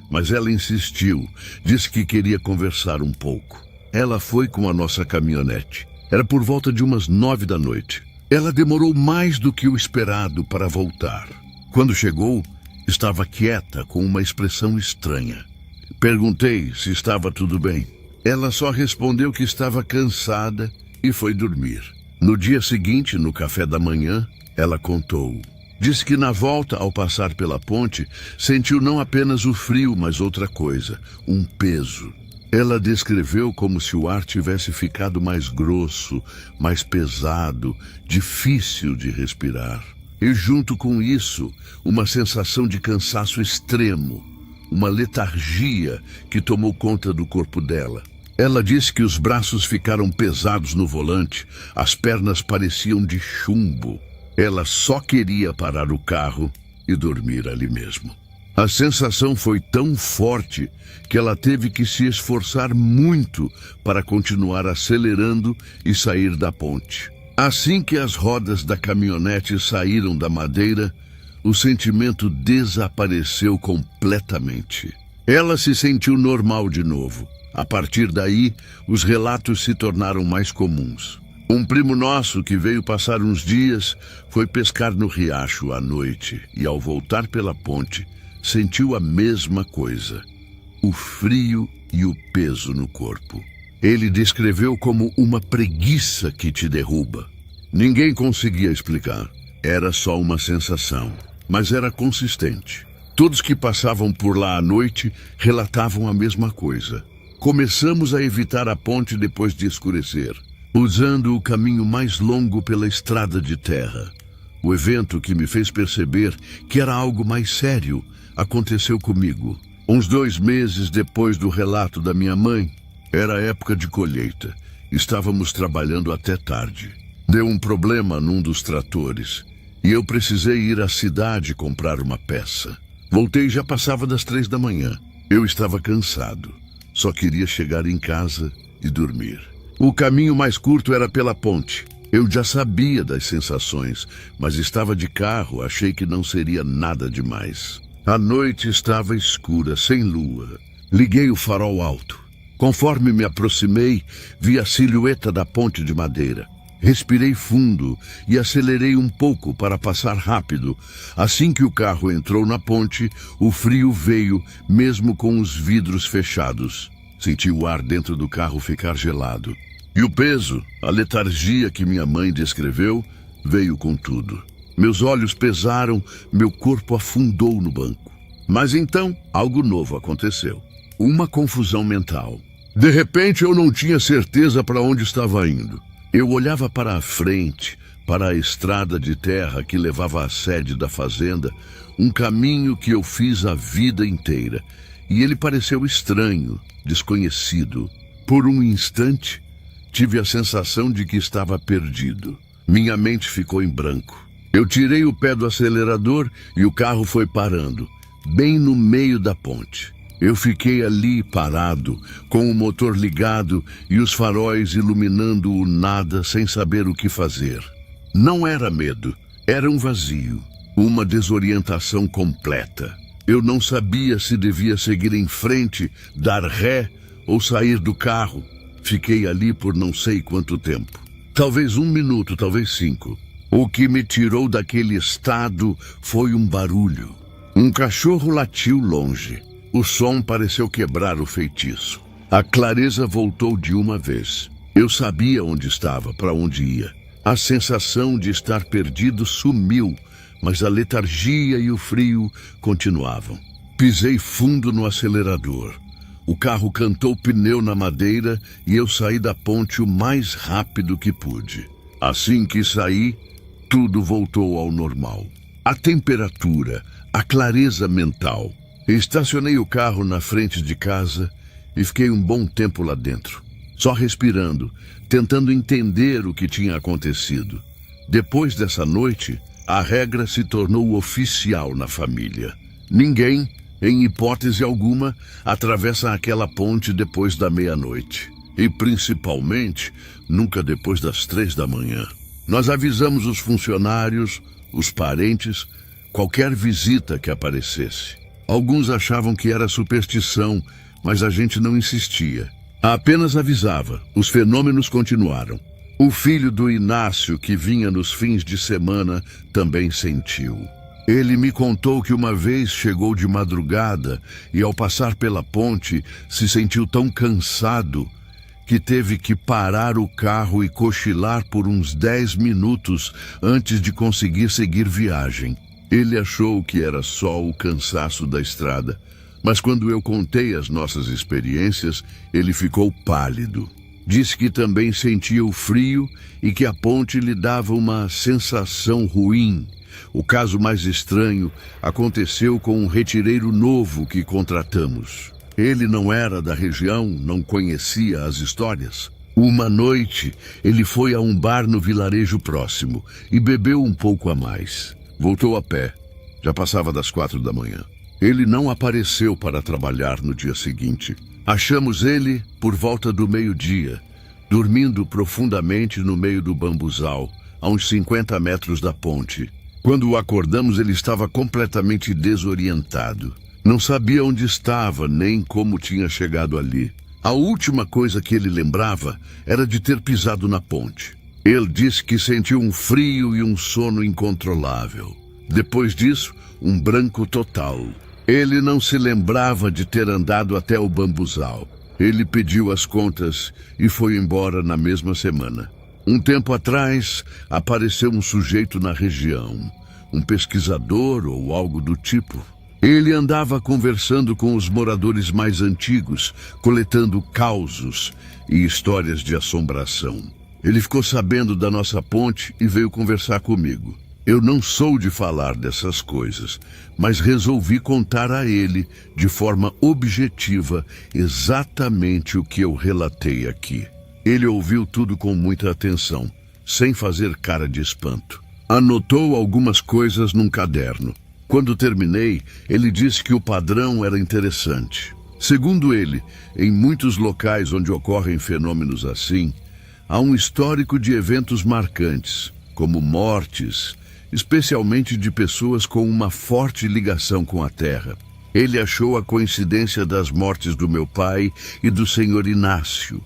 mas ela insistiu, disse que queria conversar um pouco. Ela foi com a nossa caminhonete. Era por volta de umas 9 da noite. Ela demorou mais do que o esperado para voltar. Quando chegou, estava quieta, com uma expressão estranha. Perguntei se estava tudo bem. Ela só respondeu que estava cansada e foi dormir. No dia seguinte, no café da manhã, ela contou. Disse que na volta, ao passar pela ponte, sentiu não apenas o frio, mas outra coisa, um peso. Ela descreveu como se o ar tivesse ficado mais grosso, mais pesado, difícil de respirar. E junto com isso, uma sensação de cansaço extremo. Uma letargia que tomou conta do corpo dela. Ela disse que os braços ficaram pesados no volante, as pernas pareciam de chumbo. Ela só queria parar o carro e dormir ali mesmo. A sensação foi tão forte que ela teve que se esforçar muito para continuar acelerando e sair da ponte. Assim que as rodas da caminhonete saíram da madeira, o sentimento desapareceu completamente. Ela se sentiu normal de novo. A partir daí, os relatos se tornaram mais comuns. Um primo nosso, que veio passar uns dias, foi pescar no riacho à noite e, ao voltar pela ponte, sentiu a mesma coisa: o frio e o peso no corpo. Ele descreveu como uma preguiça que te derruba. Ninguém conseguia explicar. Era só uma sensação. Mas era consistente. Todos que passavam por lá à noite relatavam a mesma coisa. Começamos a evitar a ponte depois de escurecer, usando o caminho mais longo pela estrada de terra. O evento que me fez perceber que era algo mais sério aconteceu comigo. Uns 2 meses depois do relato da minha mãe, era época de colheita. Estávamos trabalhando até tarde. Deu um problema num dos tratores. E eu precisei ir à cidade comprar uma peça. Voltei e já passava das 3 da manhã. Eu estava cansado. Só queria chegar em casa e dormir. O caminho mais curto era pela ponte. Eu já sabia das sensações, mas estava de carro, achei que não seria nada demais. A noite estava escura, sem lua. Liguei o farol alto. Conforme me aproximei, vi a silhueta da ponte de madeira. Respirei fundo e acelerei um pouco para passar rápido. Assim que o carro entrou na ponte, o frio veio, mesmo com os vidros fechados. Senti o ar dentro do carro ficar gelado. E o peso, a letargia que minha mãe descreveu, veio com tudo. Meus olhos pesaram, meu corpo afundou no banco. Mas então, algo novo aconteceu. Uma confusão mental. De repente, eu não tinha certeza para onde estava indo. Eu olhava para a frente, para a estrada de terra que levava à sede da fazenda, um caminho que eu fiz a vida inteira, e ele pareceu estranho, desconhecido. Por um instante, tive a sensação de que estava perdido. Minha mente ficou em branco. Eu tirei o pé do acelerador e o carro foi parando, bem no meio da ponte. Eu fiquei ali parado, com o motor ligado e os faróis iluminando o nada sem saber o que fazer. Não era medo, era um vazio, uma desorientação completa. Eu não sabia se devia seguir em frente, dar ré ou sair do carro. Fiquei ali por não sei quanto tempo. Talvez 1 minuto, talvez 5. O que me tirou daquele estado foi um barulho. Um cachorro latiu longe. O som pareceu quebrar o feitiço. A clareza voltou de uma vez. Eu sabia onde estava, para onde ia. A sensação de estar perdido sumiu, mas a letargia e o frio continuavam. Pisei fundo no acelerador. O carro cantou pneu na madeira e eu saí da ponte o mais rápido que pude. Assim que saí, tudo voltou ao normal. A temperatura, a clareza mental. Estacionei o carro na frente de casa e fiquei um bom tempo lá dentro, só respirando, tentando entender o que tinha acontecido. Depois dessa noite, a regra se tornou oficial na família. Ninguém, em hipótese alguma, atravessa aquela ponte depois da meia-noite. E, principalmente, nunca depois das 3 da manhã. Nós avisamos os funcionários, os parentes, qualquer visita que aparecesse. Alguns achavam que era superstição, mas a gente não insistia. Apenas avisava. Os fenômenos continuaram. O filho do Inácio, que vinha nos fins de semana, também sentiu. Ele me contou que uma vez chegou de madrugada e, ao passar pela ponte, se sentiu tão cansado que teve que parar o carro e cochilar por uns 10 minutos antes de conseguir seguir viagem. Ele achou que era só o cansaço da estrada, mas quando eu contei as nossas experiências, ele ficou pálido. Disse que também sentia o frio e que a ponte lhe dava uma sensação ruim. O caso mais estranho aconteceu com um retireiro novo que contratamos. Ele não era da região, não conhecia as histórias. Uma noite, ele foi a um bar no vilarejo próximo e bebeu um pouco a mais. Voltou a pé. Já passava das 4 da manhã. Ele não apareceu para trabalhar no dia seguinte. Achamos ele por volta do meio-dia, dormindo profundamente no meio do bambuzal, a uns 50 metros da ponte. Quando o acordamos, ele estava completamente desorientado. Não sabia onde estava, nem como tinha chegado ali. A última coisa que ele lembrava era de ter pisado na ponte. Ele disse que sentiu um frio e um sono incontrolável. Depois disso, um branco total. Ele não se lembrava de ter andado até o bambuzal. Ele pediu as contas e foi embora na mesma semana. Um tempo atrás, apareceu um sujeito na região, um pesquisador ou algo do tipo. Ele andava conversando com os moradores mais antigos, coletando causos e histórias de assombração. Ele ficou sabendo da nossa ponte e veio conversar comigo. Eu não sou de falar dessas coisas, mas resolvi contar a ele, de forma objetiva, exatamente o que eu relatei aqui. Ele ouviu tudo com muita atenção, sem fazer cara de espanto. Anotou algumas coisas num caderno. Quando terminei, ele disse que o padrão era interessante. Segundo ele, em muitos locais onde ocorrem fenômenos assim, há um histórico de eventos marcantes, como mortes, especialmente de pessoas com uma forte ligação com a Terra. Ele achou a coincidência das mortes do meu pai e do senhor Inácio,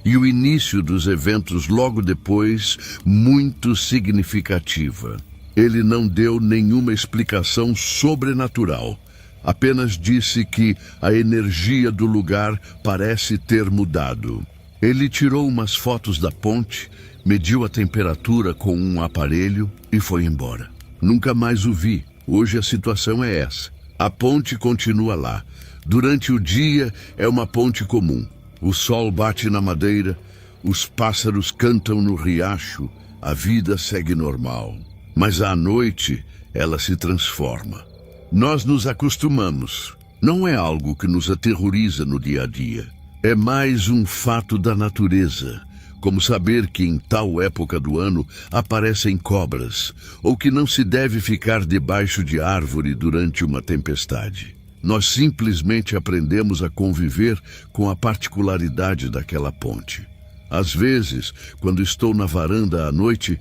e o início dos eventos logo depois muito significativa. Ele não deu nenhuma explicação sobrenatural, apenas disse que a energia do lugar parece ter mudado. Ele tirou umas fotos da ponte, mediu a temperatura com um aparelho e foi embora. Nunca mais o vi. Hoje a situação é essa. A ponte continua lá. Durante o dia é uma ponte comum. O sol bate na madeira, os pássaros cantam no riacho, a vida segue normal. Mas à noite ela se transforma. Nós nos acostumamos. Não é algo que nos aterroriza no dia a dia. É mais um fato da natureza, como saber que em tal época do ano aparecem cobras, ou que não se deve ficar debaixo de árvore durante uma tempestade. Nós simplesmente aprendemos a conviver com a particularidade daquela ponte. Às vezes, quando estou na varanda à noite,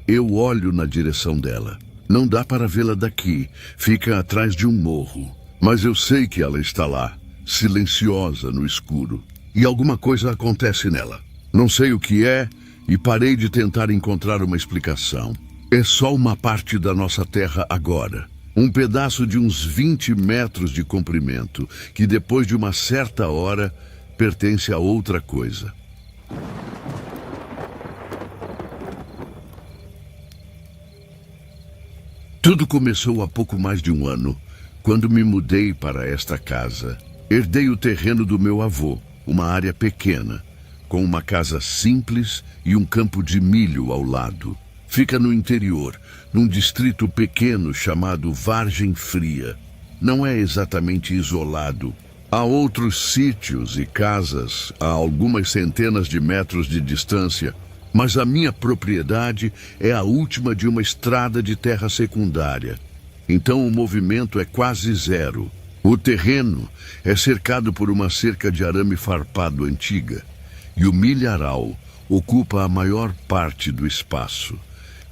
eu olho na direção dela. Não dá para vê-la daqui, fica atrás de um morro. Mas eu sei que ela está lá, silenciosa no escuro. E alguma coisa acontece nela. Não sei o que é e parei de tentar encontrar uma explicação. É só uma parte da nossa terra agora. Um pedaço de uns 20 metros de comprimento, que depois de uma certa hora pertence a outra coisa. Tudo começou há pouco mais de um ano, quando me mudei para esta casa. Herdei o terreno do meu avô, uma área pequena, com uma casa simples e um campo de milho ao lado. Fica no interior, num distrito pequeno chamado Vargem Fria. Não é exatamente isolado. Há outros sítios e casas a algumas centenas de metros de distância, mas a minha propriedade é a última de uma estrada de terra secundária. Então o movimento é quase zero. O terreno é cercado por uma cerca de arame farpado antiga, e o milharal ocupa a maior parte do espaço,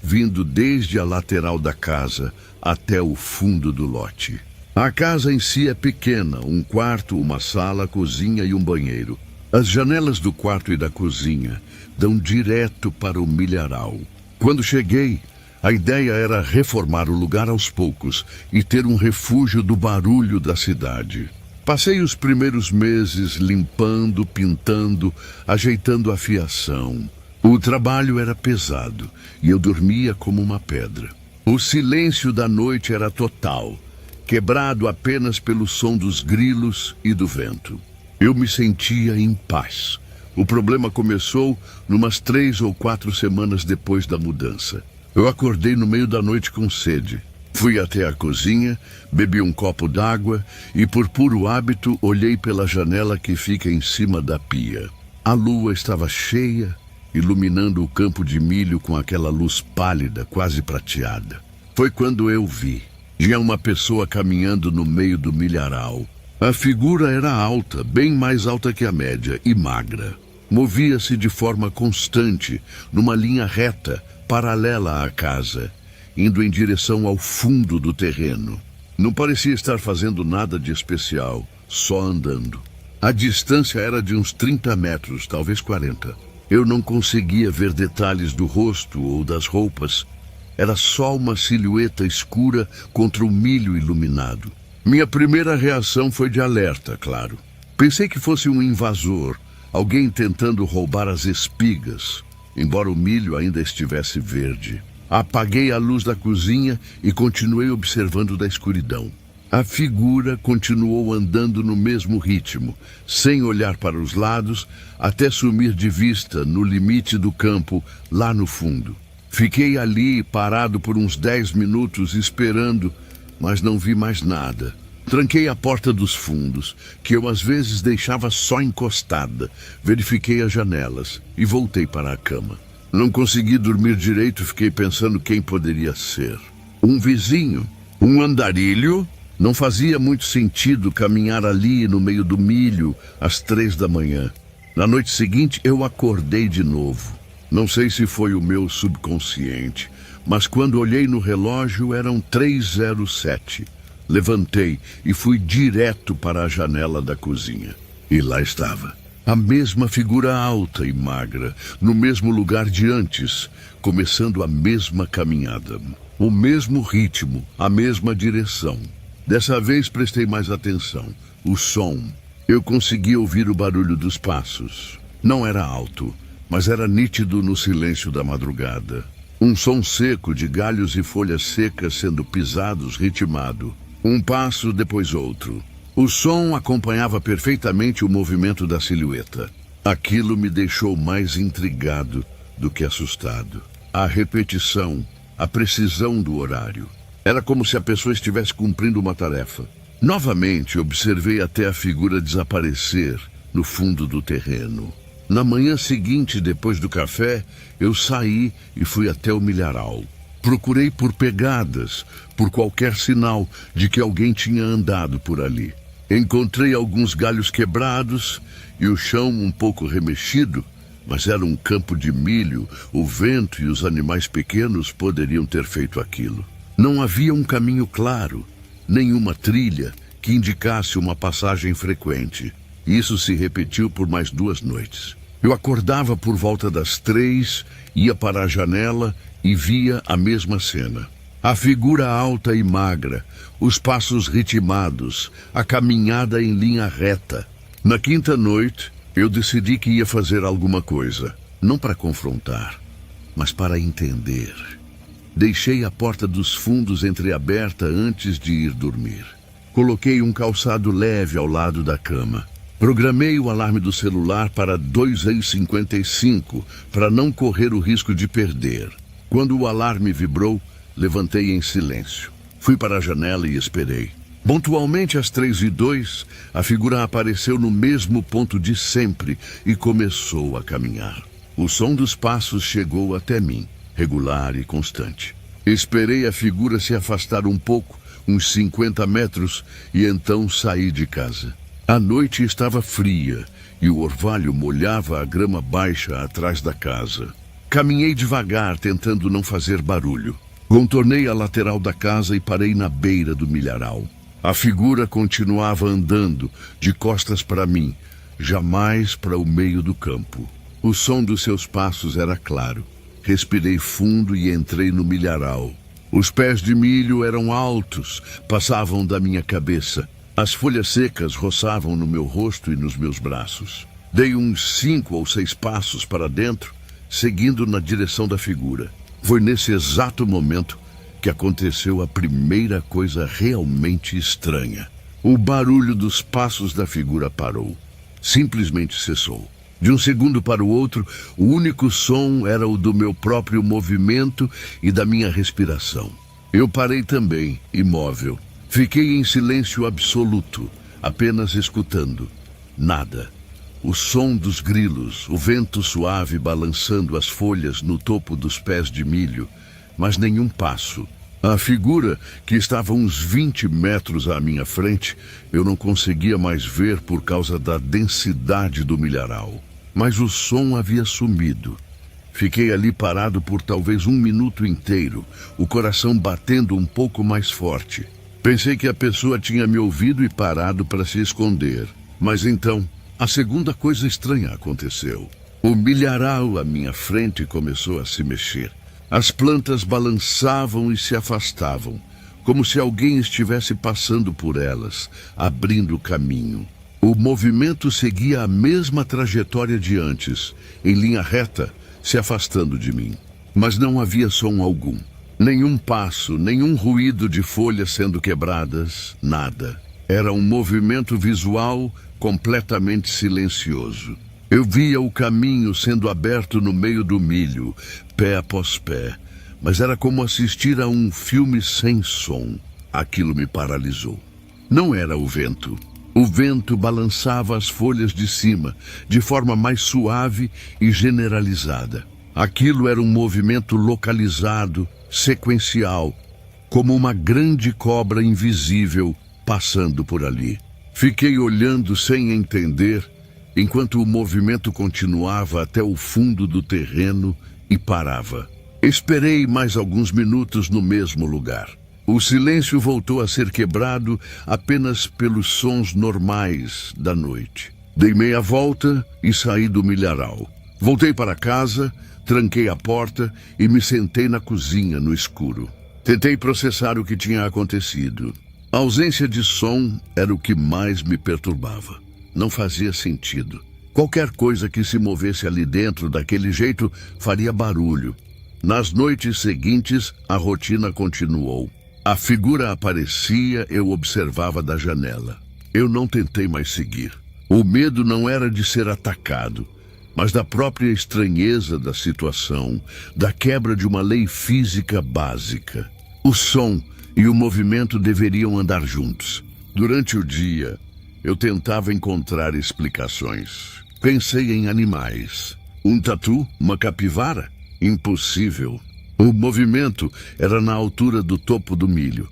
vindo desde a lateral da casa até o fundo do lote. A casa em si é pequena, um quarto, uma sala, cozinha e um banheiro. As janelas do quarto e da cozinha dão direto para o milharal. Quando cheguei, a ideia era reformar o lugar aos poucos e ter um refúgio do barulho da cidade. Passei os primeiros meses limpando, pintando, ajeitando a fiação. O trabalho era pesado e eu dormia como uma pedra. O silêncio da noite era total, quebrado apenas pelo som dos grilos e do vento. Eu me sentia em paz. O problema começou numas 3 ou 4 semanas depois da mudança. Eu acordei no meio da noite com sede. Fui até a cozinha, bebi um copo d'água e, por puro hábito, olhei pela janela que fica em cima da pia. A lua estava cheia, iluminando o campo de milho com aquela luz pálida, quase prateada. Foi quando eu vi. Tinha uma pessoa caminhando no meio do milharal. A figura era alta, bem mais alta que a média, e magra. Movia-se de forma constante, numa linha reta, paralela à casa, indo em direção ao fundo do terreno. Não parecia estar fazendo nada de especial, só andando. A distância era de uns 30 metros, talvez 40. Eu não conseguia ver detalhes do rosto ou das roupas. Era só uma silhueta escura contra o milho iluminado. Minha primeira reação foi de alerta, claro. Pensei que fosse um invasor, alguém tentando roubar as espigas, embora o milho ainda estivesse verde. Apaguei a luz da cozinha e continuei observando da escuridão. A figura continuou andando no mesmo ritmo, sem olhar para os lados, até sumir de vista no limite do campo, lá no fundo. Fiquei ali, parado por uns 10 minutos, esperando, mas não vi mais nada. Tranquei a porta dos fundos, que eu às vezes deixava só encostada. Verifiquei as janelas e voltei para a cama. Não consegui dormir direito e fiquei pensando quem poderia ser. Um vizinho? Um andarilho? Não fazia muito sentido caminhar ali no meio do milho às 3 da manhã. Na noite seguinte eu acordei de novo. Não sei se foi o meu subconsciente, mas quando olhei no relógio eram 3:07. Levantei e fui direto para a janela da cozinha. E lá estava, a mesma figura alta e magra, no mesmo lugar de antes, começando a mesma caminhada. O mesmo ritmo, a mesma direção. Dessa vez prestei mais atenção. O som. Eu conseguia ouvir o barulho dos passos. Não era alto, mas era nítido no silêncio da madrugada. Um som seco de galhos e folhas secas sendo pisados, ritmado. Um passo, depois outro. O som acompanhava perfeitamente o movimento da silhueta. Aquilo me deixou mais intrigado do que assustado. A repetição, a precisão do horário. Era como se a pessoa estivesse cumprindo uma tarefa. Novamente, observei até a figura desaparecer no fundo do terreno. Na manhã seguinte, depois do café, eu saí e fui até o milharal. Procurei por pegadas, por qualquer sinal de que alguém tinha andado por ali. Encontrei alguns galhos quebrados e o chão um pouco remexido, mas era um campo de milho, o vento e os animais pequenos poderiam ter feito aquilo. Não havia um caminho claro, nenhuma trilha que indicasse uma passagem frequente. Isso se repetiu por mais 2 noites. Eu acordava por volta das 3, ia para a janela e via a mesma cena. A figura alta e magra, os passos ritmados, a caminhada em linha reta. Na quinta noite, eu decidi que ia fazer alguma coisa, não para confrontar, mas para entender. Deixei a porta dos fundos entreaberta antes de ir dormir. Coloquei um calçado leve ao lado da cama. Programei o alarme do celular para 2h55, para não correr o risco de perder. Quando o alarme vibrou, levantei em silêncio. Fui para a janela e esperei. Pontualmente às 3h02, a figura apareceu no mesmo ponto de sempre e começou a caminhar. O som dos passos chegou até mim, regular e constante. Esperei a figura se afastar um pouco, uns 50 metros, e então saí de casa. A noite estava fria e o orvalho molhava a grama baixa atrás da casa. Caminhei devagar, tentando não fazer barulho. Contornei a lateral da casa e parei na beira do milharal. A figura continuava andando, de costas para mim, jamais para o meio do campo. O som dos seus passos era claro. Respirei fundo e entrei no milharal. Os pés de milho eram altos, passavam da minha cabeça. As folhas secas roçavam no meu rosto e nos meus braços. Dei uns 5 ou 6 passos para dentro, seguindo na direção da figura. Foi nesse exato momento que aconteceu a primeira coisa realmente estranha. O barulho dos passos da figura parou. Simplesmente cessou. De um segundo para o outro, o único som era o do meu próprio movimento e da minha respiração. Eu parei também, imóvel. Fiquei em silêncio absoluto, apenas escutando. Nada. O som dos grilos, o vento suave balançando as folhas no topo dos pés de milho, mas nenhum passo. A figura, que estava uns 20 metros à minha frente, eu não conseguia mais ver por causa da densidade do milharal. Mas o som havia sumido. Fiquei ali parado por talvez 1 minuto inteiro, o coração batendo um pouco mais forte. Pensei que a pessoa tinha me ouvido e parado para se esconder. Mas então, a segunda coisa estranha aconteceu. O milharal à minha frente começou a se mexer. As plantas balançavam e se afastavam, como se alguém estivesse passando por elas, abrindo caminho. O movimento seguia a mesma trajetória de antes, em linha reta, se afastando de mim. Mas não havia som algum. Nenhum passo, nenhum ruído de folhas sendo quebradas, nada. Era um movimento visual completamente silencioso. Eu via o caminho sendo aberto no meio do milho, pé após pé, mas era como assistir a um filme sem som. Aquilo me paralisou. Não era o vento. O vento balançava as folhas de cima, de forma mais suave e generalizada. Aquilo era um movimento localizado, sequencial, como uma grande cobra invisível passando por ali. Fiquei olhando sem entender, enquanto o movimento continuava até o fundo do terreno e parava. Esperei mais alguns minutos no mesmo lugar. O silêncio voltou a ser quebrado apenas pelos sons normais da noite. Dei meia volta e saí do milharal. Voltei para casa, tranquei a porta e me sentei na cozinha no escuro. Tentei processar o que tinha acontecido. A ausência de som era o que mais me perturbava. Não fazia sentido. Qualquer coisa que se movesse ali dentro daquele jeito faria barulho. Nas noites seguintes, a rotina continuou. A figura aparecia, eu observava da janela. Eu não tentei mais seguir. O medo não era de ser atacado, mas da própria estranheza da situação, da quebra de uma lei física básica. O som e o movimento deveriam andar juntos. Durante o dia, eu tentava encontrar explicações. Pensei em animais. Um tatu? Uma capivara? Impossível. O movimento era na altura do topo do milho.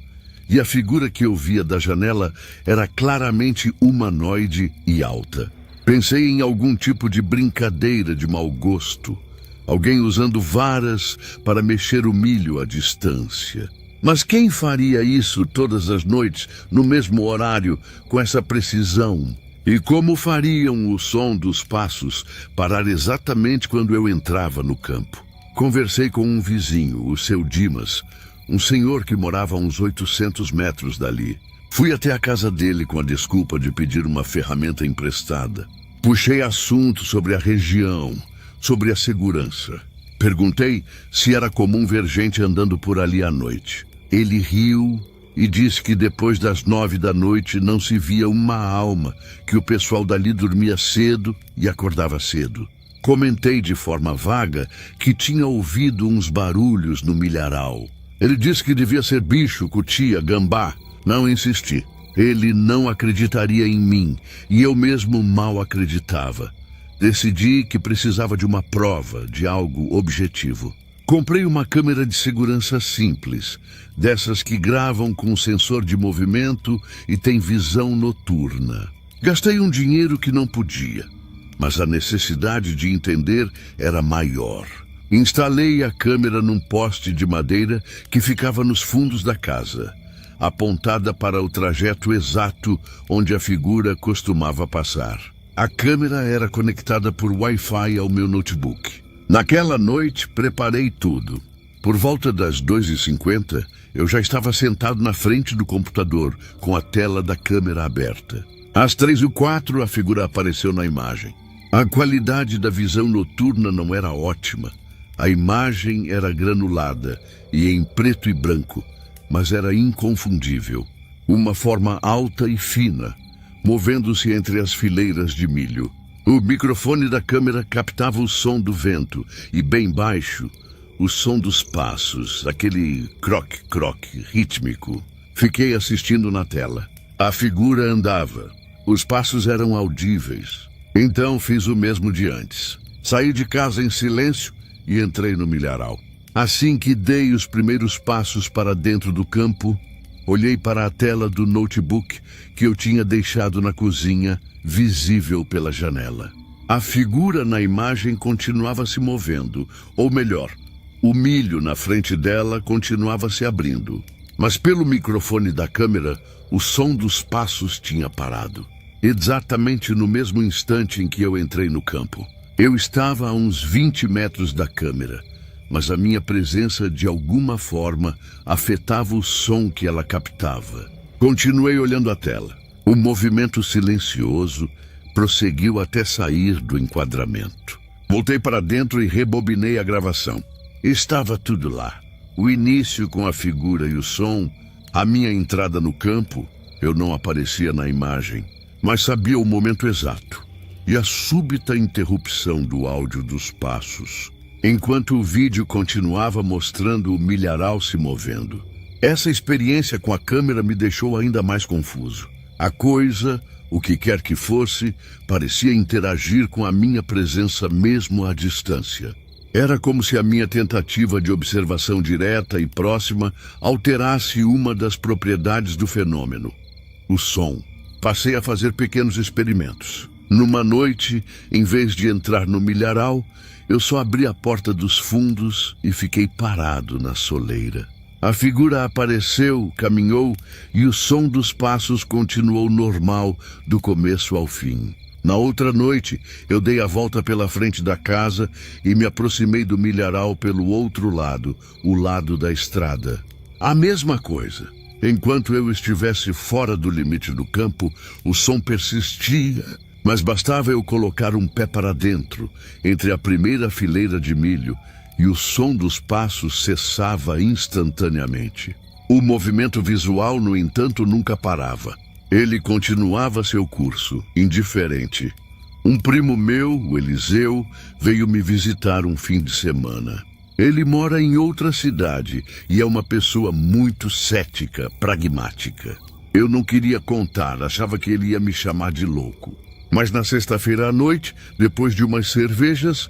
E a figura que eu via da janela era claramente humanoide e alta. Pensei em algum tipo de brincadeira de mau gosto. Alguém usando varas para mexer o milho à distância. Mas quem faria isso todas as noites, no mesmo horário, com essa precisão? E como fariam o som dos passos parar exatamente quando eu entrava no campo? Conversei com um vizinho, o seu Dimas, um senhor que morava a uns 800 metros dali. Fui até a casa dele com a desculpa de pedir uma ferramenta emprestada. Puxei assunto sobre a região, sobre a segurança. Perguntei se era comum ver gente andando por ali à noite. Ele riu e disse que depois das 9 da noite não se via uma alma, que o pessoal dali dormia cedo e acordava cedo. Comentei de forma vaga que tinha ouvido uns barulhos no milharal. Ele disse que devia ser bicho, cutia, gambá. Não insisti. Ele não acreditaria em mim e eu mesmo mal acreditava. Decidi que precisava de uma prova, de algo objetivo. Comprei uma câmera de segurança simples, dessas que gravam com sensor de movimento e tem visão noturna. Gastei um dinheiro que não podia, mas a necessidade de entender era maior. Instalei a câmera num poste de madeira que ficava nos fundos da casa, apontada para o trajeto exato onde a figura costumava passar. A câmera era conectada por Wi-Fi ao meu notebook. Naquela noite, preparei tudo. Por volta das 2h50, eu já estava sentado na frente do computador, com a tela da câmera aberta. Às 3h04, a figura apareceu na imagem. A qualidade da visão noturna não era ótima. A imagem era granulada e em preto e branco, mas era inconfundível. Uma forma alta e fina, movendo-se entre as fileiras de milho. O microfone da câmera captava o som do vento e, bem baixo, o som dos passos, aquele croque-croque rítmico. Fiquei assistindo na tela. A figura andava. Os passos eram audíveis. Então fiz o mesmo de antes. Saí de casa em silêncio e entrei no milharal. Assim que dei os primeiros passos para dentro do campo, olhei para a tela do notebook que eu tinha deixado na cozinha, visível pela janela. A figura na imagem continuava se movendo, ou melhor, o milho na frente dela continuava se abrindo. Mas pelo microfone da câmera, o som dos passos tinha parado. Exatamente no mesmo instante em que eu entrei no campo. Eu estava a uns 20 metros da câmera, mas a minha presença de alguma forma afetava o som que ela captava. Continuei olhando a tela. O movimento silencioso prosseguiu até sair do enquadramento. Voltei para dentro e rebobinei a gravação. Estava tudo lá. O início com a figura e o som, a minha entrada no campo. Eu não aparecia na imagem, mas sabia o momento exato. E a súbita interrupção do áudio dos passos, enquanto o vídeo continuava mostrando o milharal se movendo. Essa experiência com a câmera me deixou ainda mais confuso. A coisa, o que quer que fosse, parecia interagir com a minha presença mesmo à distância. Era como se a minha tentativa de observação direta e próxima alterasse uma das propriedades do fenômeno, o som. Passei a fazer pequenos experimentos. Numa noite, em vez de entrar no milharal, eu só abri a porta dos fundos e fiquei parado na soleira. A figura apareceu, caminhou e o som dos passos continuou normal do começo ao fim. Na outra noite, eu dei a volta pela frente da casa e me aproximei do milharal pelo outro lado, o lado da estrada. A mesma coisa. Enquanto eu estivesse fora do limite do campo, o som persistia, mas bastava eu colocar um pé para dentro, entre a primeira fileira de milho, e o som dos passos cessava instantaneamente. O movimento visual, no entanto, nunca parava. Ele continuava seu curso, indiferente. Um primo meu, o Eliseu, veio me visitar um fim de semana. Ele mora em outra cidade e é uma pessoa muito cética, pragmática. Eu não queria contar, achava que ele ia me chamar de louco. Mas na sexta-feira à noite, depois de umas cervejas,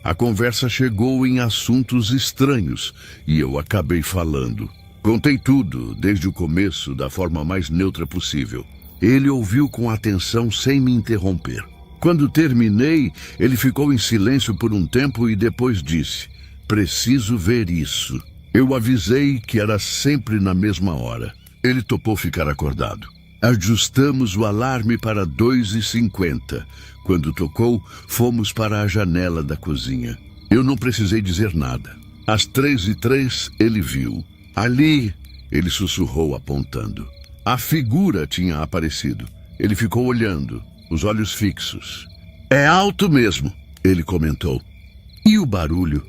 a conversa chegou em assuntos estranhos e eu acabei falando. Contei tudo, desde o começo, da forma mais neutra possível. Ele ouviu com atenção sem me interromper. Quando terminei, ele ficou em silêncio por um tempo e depois disse: "Preciso ver isso." Eu avisei que era sempre na mesma hora. Ele topou ficar acordado. Ajustamos o alarme para 2h50. Quando tocou, fomos para a janela da cozinha. Eu não precisei dizer nada. Às 3h03, ele viu. Ali, ele sussurrou apontando. A figura tinha aparecido. Ele ficou olhando, os olhos fixos. É alto mesmo, ele comentou. E o barulho?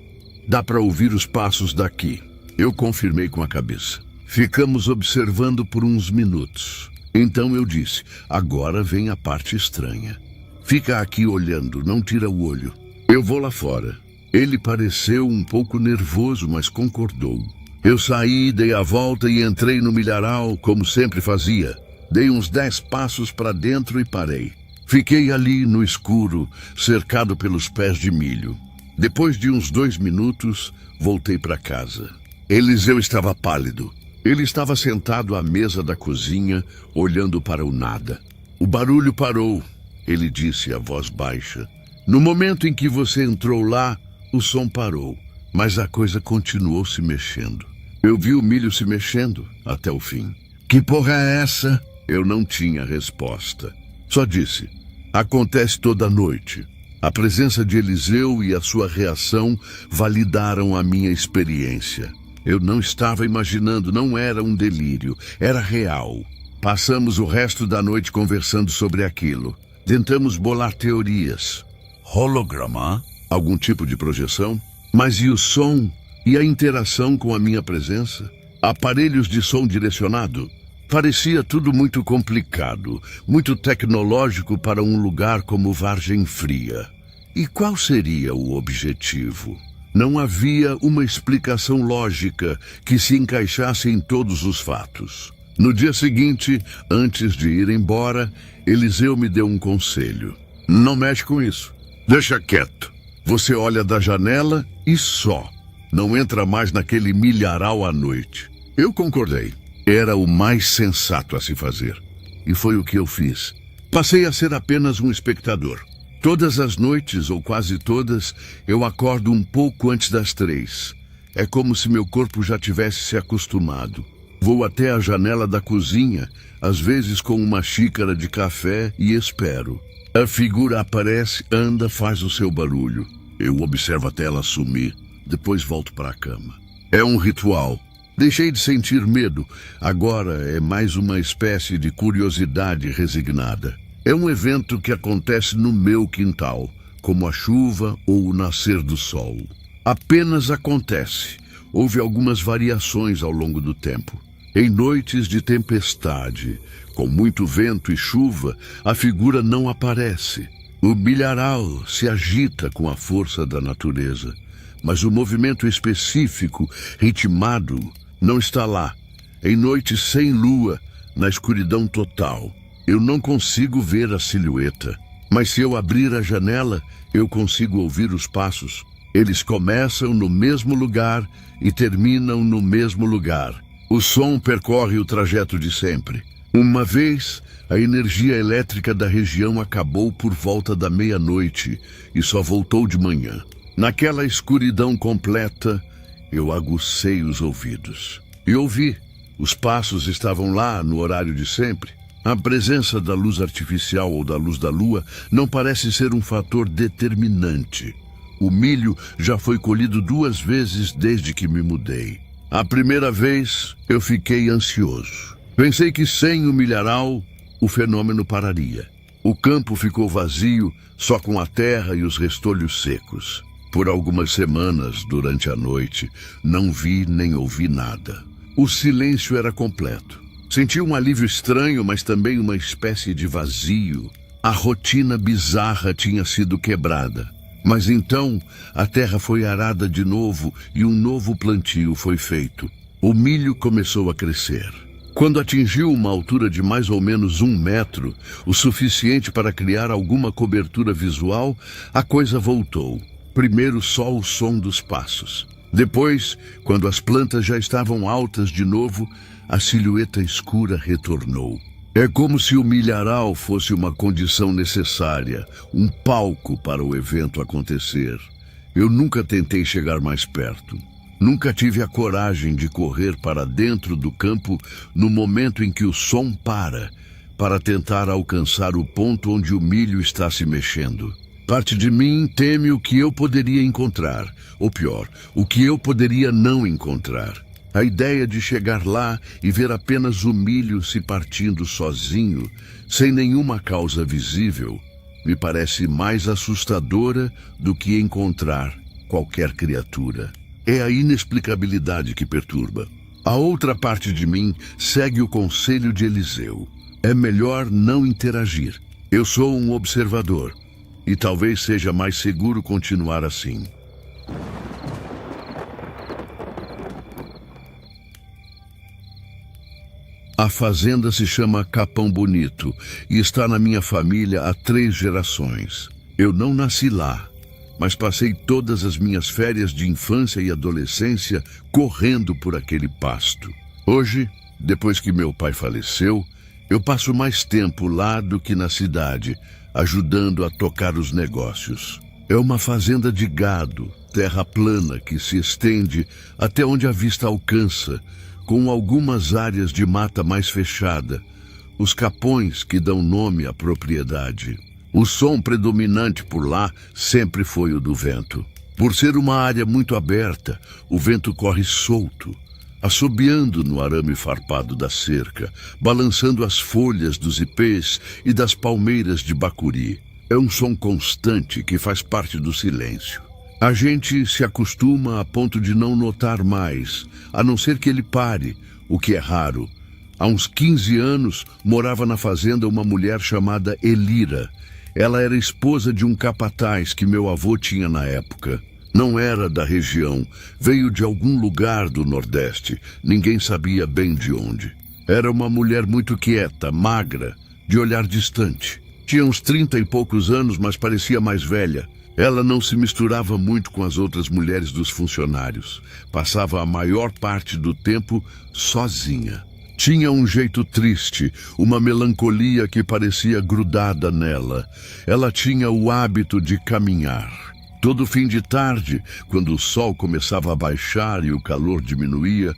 Dá para ouvir os passos daqui. Eu confirmei com a cabeça. Ficamos observando por uns minutos. Então eu disse, agora vem a parte estranha. Fica aqui olhando, não tira o olho. Eu vou lá fora. Ele pareceu um pouco nervoso, mas concordou. Eu saí, dei a volta e entrei no milharal, como sempre fazia. Dei uns 10 passos para dentro e parei. Fiquei ali no escuro, cercado pelos pés de milho. Depois de uns 2 minutos, voltei para casa. Eliseu estava pálido. Ele estava sentado à mesa da cozinha, olhando para o nada. O barulho parou, ele disse a voz baixa. No momento em que você entrou lá, o som parou, mas a coisa continuou se mexendo. Eu vi o milho se mexendo até o fim. Que porra é essa? Eu não tinha resposta. Só disse, acontece toda noite. A presença de Eliseu e a sua reação validaram a minha experiência. Eu não estava imaginando, não era um delírio, era real. Passamos o resto da noite conversando sobre aquilo. Tentamos bolar teorias. Holograma? Algum tipo de projeção? Mas e o som? E a interação com a minha presença? Aparelhos de som direcionado? Parecia tudo muito complicado, muito tecnológico para um lugar como Vargem Fria. E qual seria o objetivo? Não havia uma explicação lógica que se encaixasse em todos os fatos. No dia seguinte, antes de ir embora, Eliseu me deu um conselho. Não mexe com isso. Deixa quieto. Você olha da janela e só. Não entra mais naquele milharal à noite. Eu concordei. Era o mais sensato a se fazer. E foi o que eu fiz. Passei a ser apenas um espectador. Todas as noites, ou quase todas, eu acordo um pouco antes das 3. É como se meu corpo já tivesse se acostumado. Vou até a janela da cozinha, às vezes com uma xícara de café, e espero. A figura aparece, anda, faz o seu barulho. Eu observo até ela sumir. Depois volto para a cama. É um ritual. Deixei de sentir medo. Agora é mais uma espécie de curiosidade resignada. É um evento que acontece no meu quintal, como a chuva ou o nascer do sol. Apenas acontece. Houve algumas variações ao longo do tempo. Em noites de tempestade, com muito vento e chuva, a figura não aparece. O milharal se agita com a força da natureza, mas o movimento específico, ritmado, não está lá. Em noites sem lua, na escuridão total, eu não consigo ver a silhueta. Mas se eu abrir a janela, eu consigo ouvir os passos. Eles começam no mesmo lugar e terminam no mesmo lugar. O som percorre o trajeto de sempre. Uma vez, a energia elétrica da região acabou por volta da meia-noite e só voltou de manhã. Naquela escuridão completa, eu agucei os ouvidos. E ouvi. Os passos estavam lá no horário de sempre. A presença da luz artificial ou da luz da lua não parece ser um fator determinante. O milho já foi colhido 2 vezes desde que me mudei. A primeira vez, eu fiquei ansioso. Pensei que sem o milharal, o fenômeno pararia. O campo ficou vazio, só com a terra e os restolhos secos. Por algumas semanas, durante a noite, não vi nem ouvi nada. O silêncio era completo. Senti um alívio estranho, mas também uma espécie de vazio. A rotina bizarra tinha sido quebrada. Mas então, a terra foi arada de novo e um novo plantio foi feito. O milho começou a crescer. Quando atingiu uma altura de mais ou menos 1 metro, o suficiente para criar alguma cobertura visual, a coisa voltou. Primeiro só o som dos passos. Depois, quando as plantas já estavam altas de novo, a silhueta escura retornou. É como se o milharal fosse uma condição necessária, um palco para o evento acontecer. Eu nunca tentei chegar mais perto. Nunca tive a coragem de correr para dentro do campo no momento em que o som para, para tentar alcançar o ponto onde o milho está se mexendo. Parte de mim teme o que eu poderia encontrar, ou pior, o que eu poderia não encontrar. A ideia de chegar lá e ver apenas o milho se partindo sozinho, sem nenhuma causa visível, me parece mais assustadora do que encontrar qualquer criatura. É a inexplicabilidade que perturba. A outra parte de mim segue o conselho de Eliseu. É melhor não interagir. Eu sou um observador, e talvez seja mais seguro continuar assim. A fazenda se chama Capão Bonito e está na minha família há 3 gerações. Eu não nasci lá, mas passei todas as minhas férias de infância e adolescência correndo por aquele pasto. Hoje, depois que meu pai faleceu, eu passo mais tempo lá do que na cidade, ajudando a tocar os negócios. É uma fazenda de gado, terra plana que se estende até onde a vista alcança, com algumas áreas de mata mais fechada, os capões que dão nome à propriedade. O som predominante por lá sempre foi o do vento. Por ser uma área muito aberta, o vento corre solto, assobiando no arame farpado da cerca, balançando as folhas dos ipês e das palmeiras de bacuri. É um som constante que faz parte do silêncio. A gente se acostuma a ponto de não notar mais, a não ser que ele pare, o que é raro. Há uns 15 anos, morava na fazenda uma mulher chamada Elira. Ela era esposa de um capataz que meu avô tinha na época. Não era da região, veio de algum lugar do Nordeste, ninguém sabia bem de onde. Era uma mulher muito quieta, magra, de olhar distante. Tinha uns 30 e poucos anos, mas parecia mais velha. Ela não se misturava muito com as outras mulheres dos funcionários. Passava a maior parte do tempo sozinha. Tinha um jeito triste, uma melancolia que parecia grudada nela. Ela tinha o hábito de caminhar. Todo fim de tarde, quando o sol começava a baixar e o calor diminuía,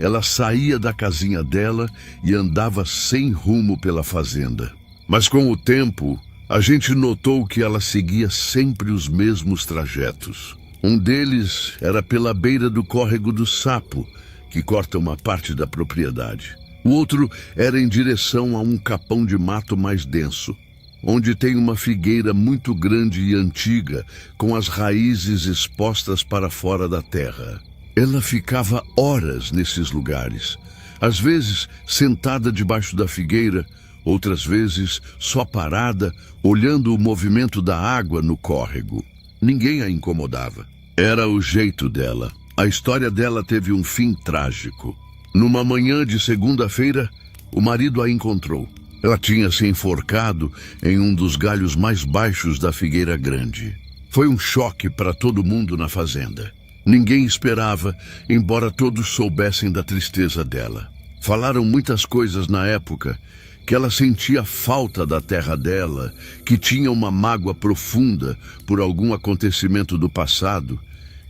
ela saía da casinha dela e andava sem rumo pela fazenda. Mas com o tempo, a gente notou que ela seguia sempre os mesmos trajetos. Um deles era pela beira do córrego do Sapo, que corta uma parte da propriedade. O outro era em direção a um capão de mato mais denso, onde tem uma figueira muito grande e antiga, com as raízes expostas para fora da terra. Ela ficava horas nesses lugares, às vezes sentada debaixo da figueira, outras vezes só parada, olhando o movimento da água no córrego. Ninguém a incomodava. Era o jeito dela. A história dela teve um fim trágico. Numa manhã de segunda-feira, o marido a encontrou. Ela tinha se enforcado em um dos galhos mais baixos da figueira grande. Foi um choque para todo mundo na fazenda. Ninguém esperava, embora todos soubessem da tristeza dela. Falaram muitas coisas na época, que ela sentia falta da terra dela, que tinha uma mágoa profunda por algum acontecimento do passado,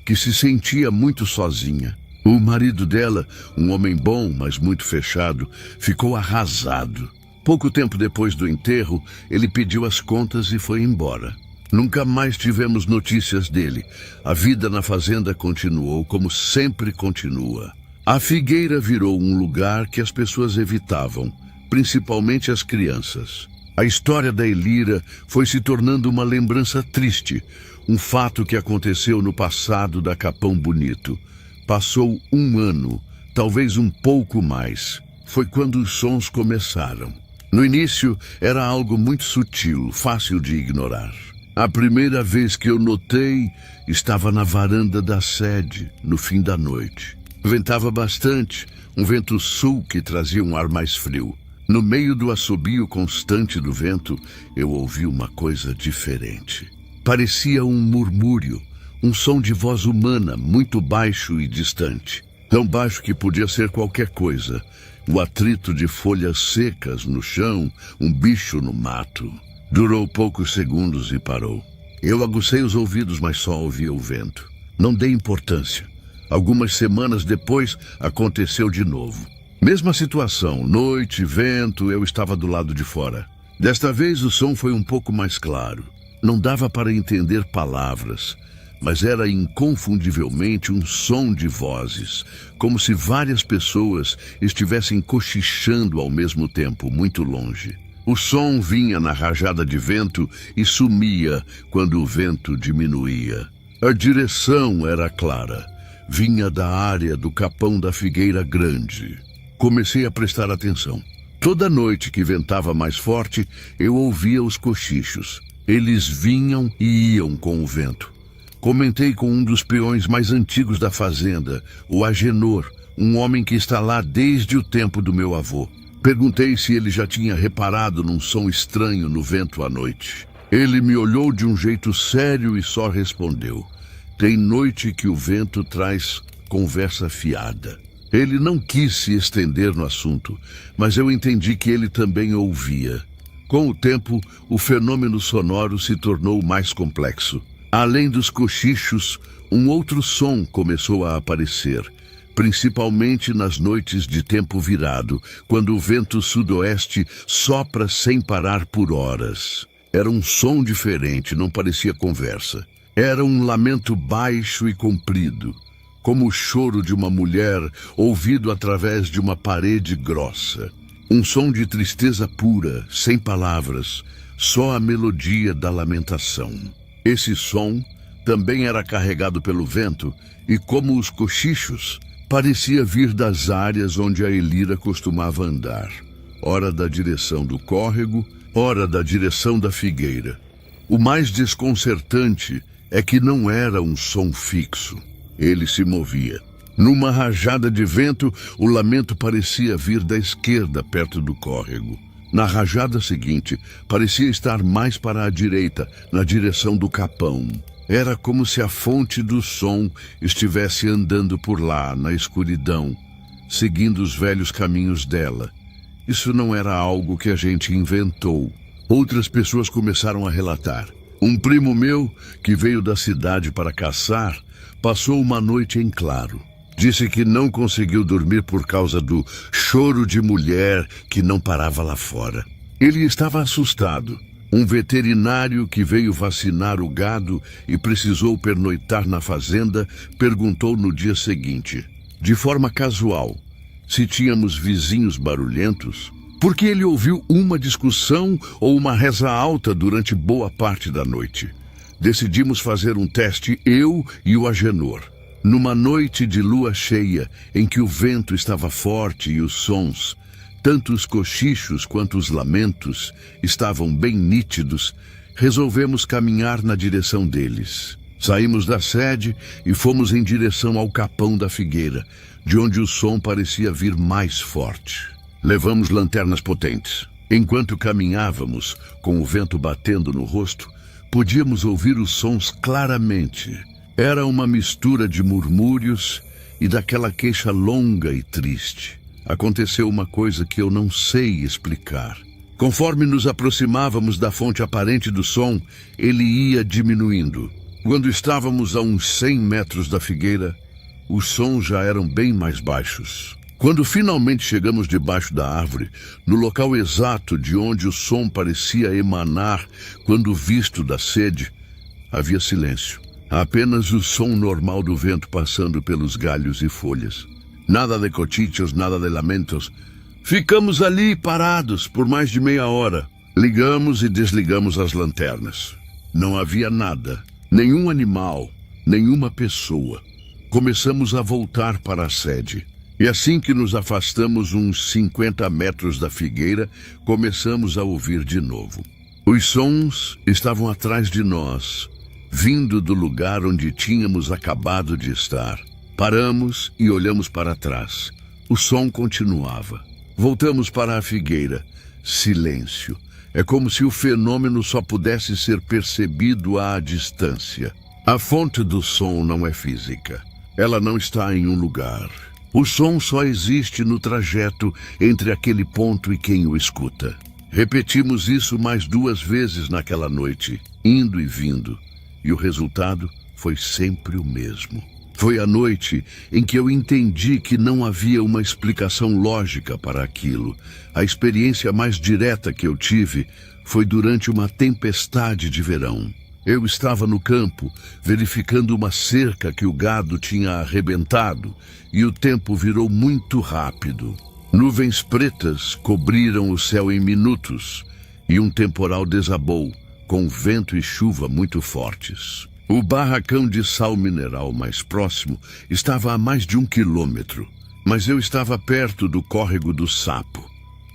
que se sentia muito sozinha. O marido dela, um homem bom, mas muito fechado, ficou arrasado. Pouco tempo depois do enterro, ele pediu as contas e foi embora. Nunca mais tivemos notícias dele. A vida na fazenda continuou como sempre continua. A figueira virou um lugar que as pessoas evitavam, principalmente as crianças. A história da Elira foi se tornando uma lembrança triste, um fato que aconteceu no passado da Capão Bonito. Passou 1 ano, talvez um pouco mais. Foi quando os sons começaram. No início, era algo muito sutil, fácil de ignorar. A primeira vez que eu notei, estava na varanda da sede, no fim da noite. Ventava bastante, um vento sul que trazia um ar mais frio. No meio do assobio constante do vento, eu ouvi uma coisa diferente. Parecia um murmúrio, um som de voz humana, muito baixo e distante. Tão baixo que podia ser qualquer coisa. O atrito de folhas secas no chão, um bicho no mato. Durou poucos segundos e parou. Eu aguçei os ouvidos, mas só ouvia o vento. Não dei importância. Algumas semanas depois, aconteceu de novo. Mesma situação, noite, vento, eu estava do lado de fora. Desta vez o som foi um pouco mais claro. Não dava para entender palavras, mas era inconfundivelmente um som de vozes, como se várias pessoas estivessem cochichando ao mesmo tempo, muito longe. O som vinha na rajada de vento e sumia quando o vento diminuía. A direção era clara. Vinha da área do capão da figueira grande. Comecei a prestar atenção. Toda noite que ventava mais forte, eu ouvia os cochichos. Eles vinham e iam com o vento. Comentei com um dos peões mais antigos da fazenda, o Agenor, um homem que está lá desde o tempo do meu avô. Perguntei se ele já tinha reparado num som estranho no vento à noite. Ele me olhou de um jeito sério e só respondeu: tem noite que o vento traz conversa fiada. Ele não quis se estender no assunto, mas eu entendi que ele também ouvia. Com o tempo, o fenômeno sonoro se tornou mais complexo. Além dos cochichos, um outro som começou a aparecer, principalmente nas noites de tempo virado, quando o vento sudoeste sopra sem parar por horas. Era um som diferente, não parecia conversa. Era um lamento baixo e comprido, como o choro de uma mulher ouvido através de uma parede grossa. Um som de tristeza pura, sem palavras, só a melodia da lamentação. Esse som também era carregado pelo vento e, como os cochichos, parecia vir das áreas onde a Elira costumava andar. Ora da direção do córrego, ora da direção da figueira. O mais desconcertante é que não era um som fixo. Ele se movia. Numa rajada de vento, o lamento parecia vir da esquerda, perto do córrego. Na rajada seguinte, parecia estar mais para a direita, na direção do capão. Era como se a fonte do som estivesse andando por lá, na escuridão, seguindo os velhos caminhos dela. Isso não era algo que a gente inventou. Outras pessoas começaram a relatar. Um primo meu, que veio da cidade para caçar, passou uma noite em claro. Disse que não conseguiu dormir por causa do choro de mulher que não parava lá fora. Ele estava assustado. Um veterinário que veio vacinar o gado e precisou pernoitar na fazenda perguntou no dia seguinte, de forma casual, se tínhamos vizinhos barulhentos, porque ele ouviu uma discussão ou uma reza alta durante boa parte da noite. Decidimos fazer um teste, eu e o Agenor. Numa noite de lua cheia, em que o vento estava forte e os sons, tanto os cochichos quanto os lamentos, estavam bem nítidos, resolvemos caminhar na direção deles. Saímos da sede e fomos em direção ao capão da figueira, de onde o som parecia vir mais forte. Levamos lanternas potentes. Enquanto caminhávamos, com o vento batendo no rosto, podíamos ouvir os sons claramente. Era uma mistura de murmúrios e daquela queixa longa e triste. Aconteceu uma coisa que eu não sei explicar. Conforme nos aproximávamos da fonte aparente do som, ele ia diminuindo. Quando estávamos a uns 100 metros da figueira, os sons já eram bem mais baixos. Quando finalmente chegamos debaixo da árvore, no local exato de onde o som parecia emanar quando visto da sede, havia silêncio. Apenas o som normal do vento passando pelos galhos e folhas. Nada de cochichos, nada de lamentos. Ficamos ali parados por mais de meia hora. Ligamos e desligamos as lanternas. Não havia nada, nenhum animal, nenhuma pessoa. Começamos a voltar para a sede. E assim que nos afastamos uns 50 metros da figueira, começamos a ouvir de novo. Os sons estavam atrás de nós, vindo do lugar onde tínhamos acabado de estar. Paramos e olhamos para trás. O som continuava. Voltamos para a figueira. Silêncio. É como se o fenômeno só pudesse ser percebido à distância. A fonte do som não é física. Ela não está em um lugar. O som só existe no trajeto entre aquele ponto e quem o escuta. Repetimos isso mais 2 vezes naquela noite, indo e vindo, e o resultado foi sempre o mesmo. Foi a noite em que eu entendi que não havia uma explicação lógica para aquilo. A experiência mais direta que eu tive foi durante uma tempestade de verão. Eu estava no campo, verificando uma cerca que o gado tinha arrebentado, e o tempo virou muito rápido. Nuvens pretas cobriram o céu em minutos, e um temporal desabou, com vento e chuva muito fortes. O barracão de sal mineral mais próximo estava a mais de 1 quilômetro, mas eu estava perto do córrego do Sapo.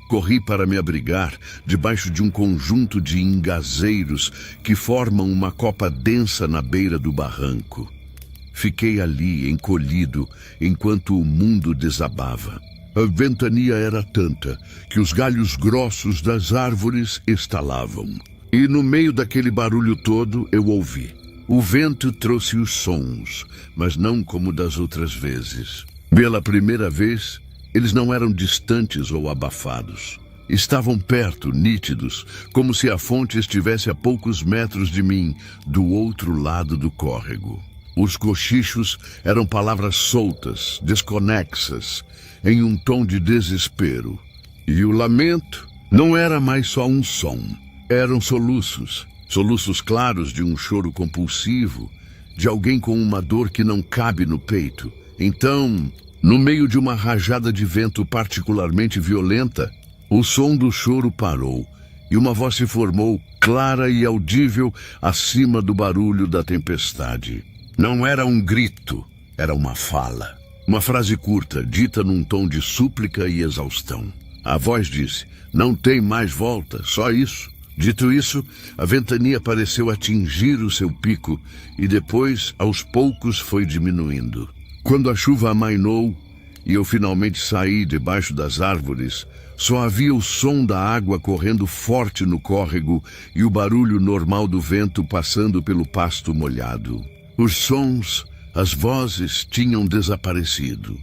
Corri para me abrigar debaixo de um conjunto de ingazeiros que formam uma copa densa na beira do barranco. Fiquei ali, encolhido, enquanto o mundo desabava. A ventania era tanta que os galhos grossos das árvores estalavam. E no meio daquele barulho todo eu ouvi. O vento trouxe os sons, mas não como das outras vezes. Pela primeira vez, eles não eram distantes ou abafados. Estavam perto, nítidos, como se a fonte estivesse a poucos metros de mim, do outro lado do córrego. Os cochichos eram palavras soltas, desconexas, em um tom de desespero. E o lamento não era mais só um som. Eram soluços. Soluços claros de um choro compulsivo, de alguém com uma dor que não cabe no peito. Então, no meio de uma rajada de vento particularmente violenta, o som do choro parou e uma voz se formou, clara e audível, acima do barulho da tempestade. Não era um grito, era uma fala. Uma frase curta, dita num tom de súplica e exaustão. A voz disse: "Não tem mais volta, só isso." Dito isso, a ventania pareceu atingir o seu pico e depois, aos poucos, foi diminuindo. Quando a chuva amainou e eu finalmente saí debaixo das árvores, só havia o som da água correndo forte no córrego e o barulho normal do vento passando pelo pasto molhado. Os sons, as vozes tinham desaparecido.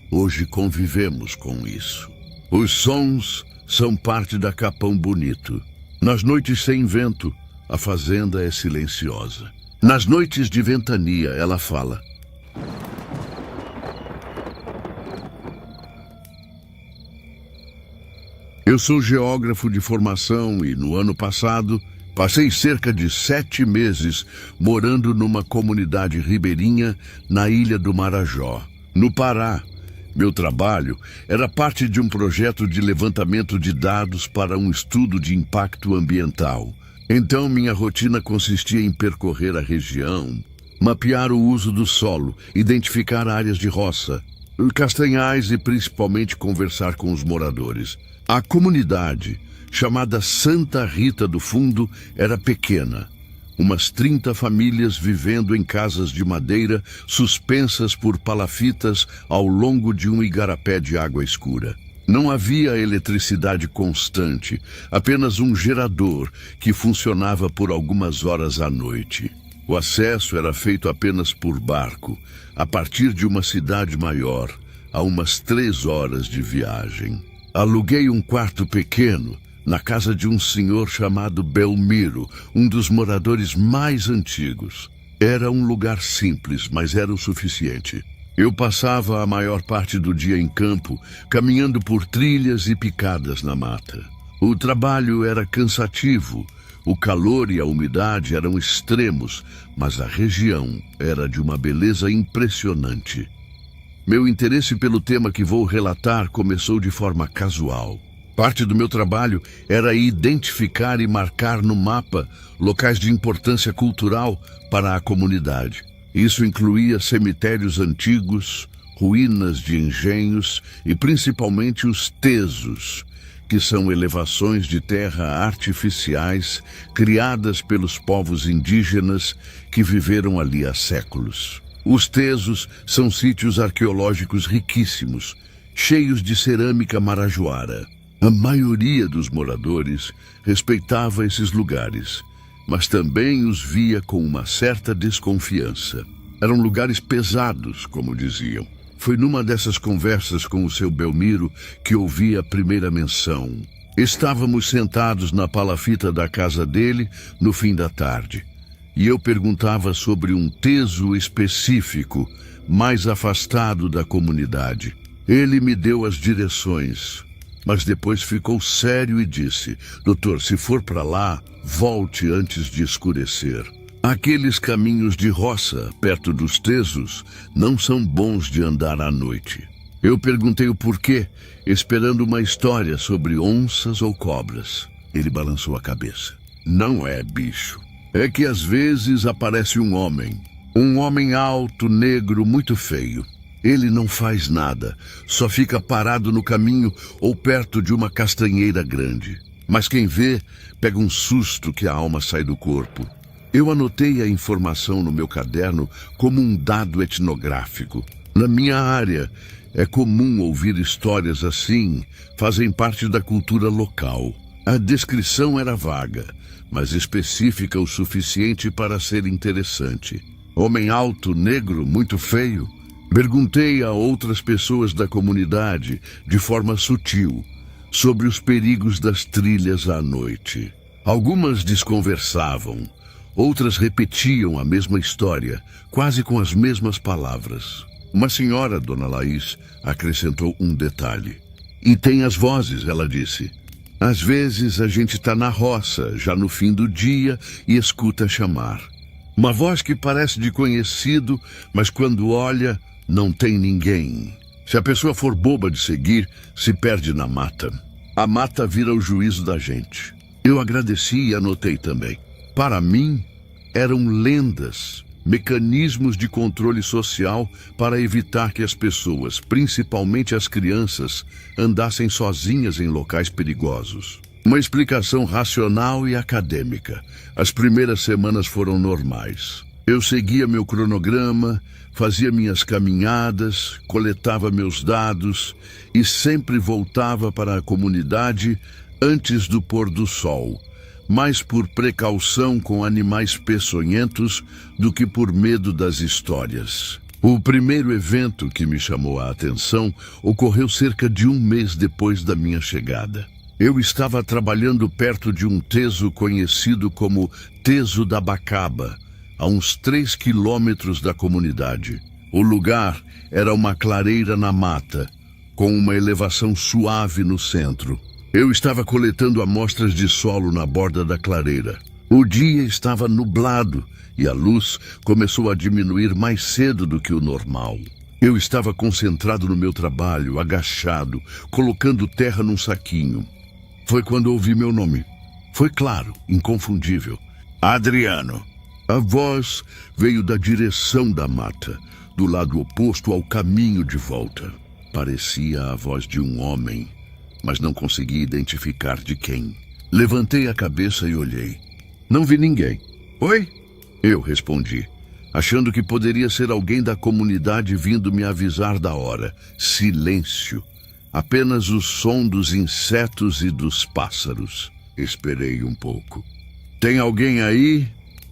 Hoje convivemos com isso. Os sons são parte da Capão Bonito. Nas noites sem vento, a fazenda é silenciosa. Nas noites de ventania, ela fala. Eu sou geógrafo de formação e, no ano passado, passei cerca de 7 meses morando numa comunidade ribeirinha na ilha do Marajó, no Pará. Meu trabalho era parte de um projeto de levantamento de dados para um estudo de impacto ambiental. Então, minha rotina consistia em percorrer a região, mapear o uso do solo, identificar áreas de roça, castanhais e principalmente conversar com os moradores. A comunidade, chamada Santa Rita do Fundo, era pequena. Umas 30 famílias vivendo em casas de madeira suspensas por palafitas ao longo de um igarapé de água escura. Não havia eletricidade constante, apenas um gerador que funcionava por algumas horas à noite. O acesso era feito apenas por barco, a partir de uma cidade maior, a umas 3 horas de viagem. Aluguei um quarto pequeno na casa de um senhor chamado Belmiro, um dos moradores mais antigos. Era um lugar simples, mas era o suficiente. Eu passava a maior parte do dia em campo, caminhando por trilhas e picadas na mata. O trabalho era cansativo, o calor e a umidade eram extremos, mas a região era de uma beleza impressionante. Meu interesse pelo tema que vou relatar começou de forma casual. Parte do meu trabalho era identificar e marcar no mapa locais de importância cultural para a comunidade. Isso incluía cemitérios antigos, ruínas de engenhos e principalmente os tesos, que são elevações de terra artificiais criadas pelos povos indígenas que viveram ali há séculos. Os tesos são sítios arqueológicos riquíssimos, cheios de cerâmica marajoara. A maioria dos moradores respeitava esses lugares, mas também os via com uma certa desconfiança. Eram lugares pesados, como diziam. Foi numa dessas conversas com o seu Belmiro que ouvi a primeira menção. Estávamos sentados na palafita da casa dele no fim da tarde, e eu perguntava sobre um teso específico, mais afastado da comunidade. Ele me deu as direções, mas depois ficou sério e disse: doutor, se for para lá, volte antes de escurecer. Aqueles caminhos de roça, perto dos tesos, não são bons de andar à noite. Eu perguntei o porquê, esperando uma história sobre onças ou cobras. Ele balançou a cabeça. Não é, bicho. É que às vezes aparece um homem alto, negro, muito feio. Ele não faz nada, só fica parado no caminho ou perto de uma castanheira grande. Mas quem vê, pega um susto que a alma sai do corpo. Eu anotei a informação no meu caderno como um dado etnográfico. Na minha área, é comum ouvir histórias assim, fazem parte da cultura local. A descrição era vaga, mas específica o suficiente para ser interessante. Homem alto, negro, muito feio? Perguntei a outras pessoas da comunidade, de forma sutil, sobre os perigos das trilhas à noite. Algumas desconversavam, outras repetiam a mesma história, quase com as mesmas palavras. Uma senhora, Dona Laís, acrescentou um detalhe. E tem as vozes, ela disse. Às vezes a gente está na roça, já no fim do dia, e escuta chamar. Uma voz que parece de conhecido, mas quando olha, não tem ninguém. Se a pessoa for boba de seguir, se perde na mata. A mata vira o juízo da gente. Eu agradeci e anotei também. Para mim, eram lendas, mecanismos de controle social para evitar que as pessoas, principalmente as crianças, andassem sozinhas em locais perigosos. Uma explicação racional e acadêmica. As primeiras semanas foram normais. Eu seguia meu cronograma, fazia minhas caminhadas, coletava meus dados e sempre voltava para a comunidade antes do pôr do sol, mais por precaução com animais peçonhentos do que por medo das histórias. O primeiro evento que me chamou a atenção ocorreu cerca de um mês depois da minha chegada. Eu estava trabalhando perto de um teso conhecido como Teso da Bacaba, a uns 3 quilômetros da comunidade. O lugar era uma clareira na mata, com uma elevação suave no centro. Eu estava coletando amostras de solo na borda da clareira. O dia estava nublado e a luz começou a diminuir mais cedo do que o normal. Eu estava concentrado no meu trabalho, agachado, colocando terra num saquinho. Foi quando ouvi meu nome. Foi claro, inconfundível. Adriano. A voz veio da direção da mata, do lado oposto ao caminho de volta. Parecia a voz de um homem, mas não consegui identificar de quem. Levantei a cabeça e olhei. Não vi ninguém. Oi? Eu respondi, achando que poderia ser alguém da comunidade vindo me avisar da hora. Silêncio. Apenas o som dos insetos e dos pássaros. Esperei um pouco. Tem alguém aí?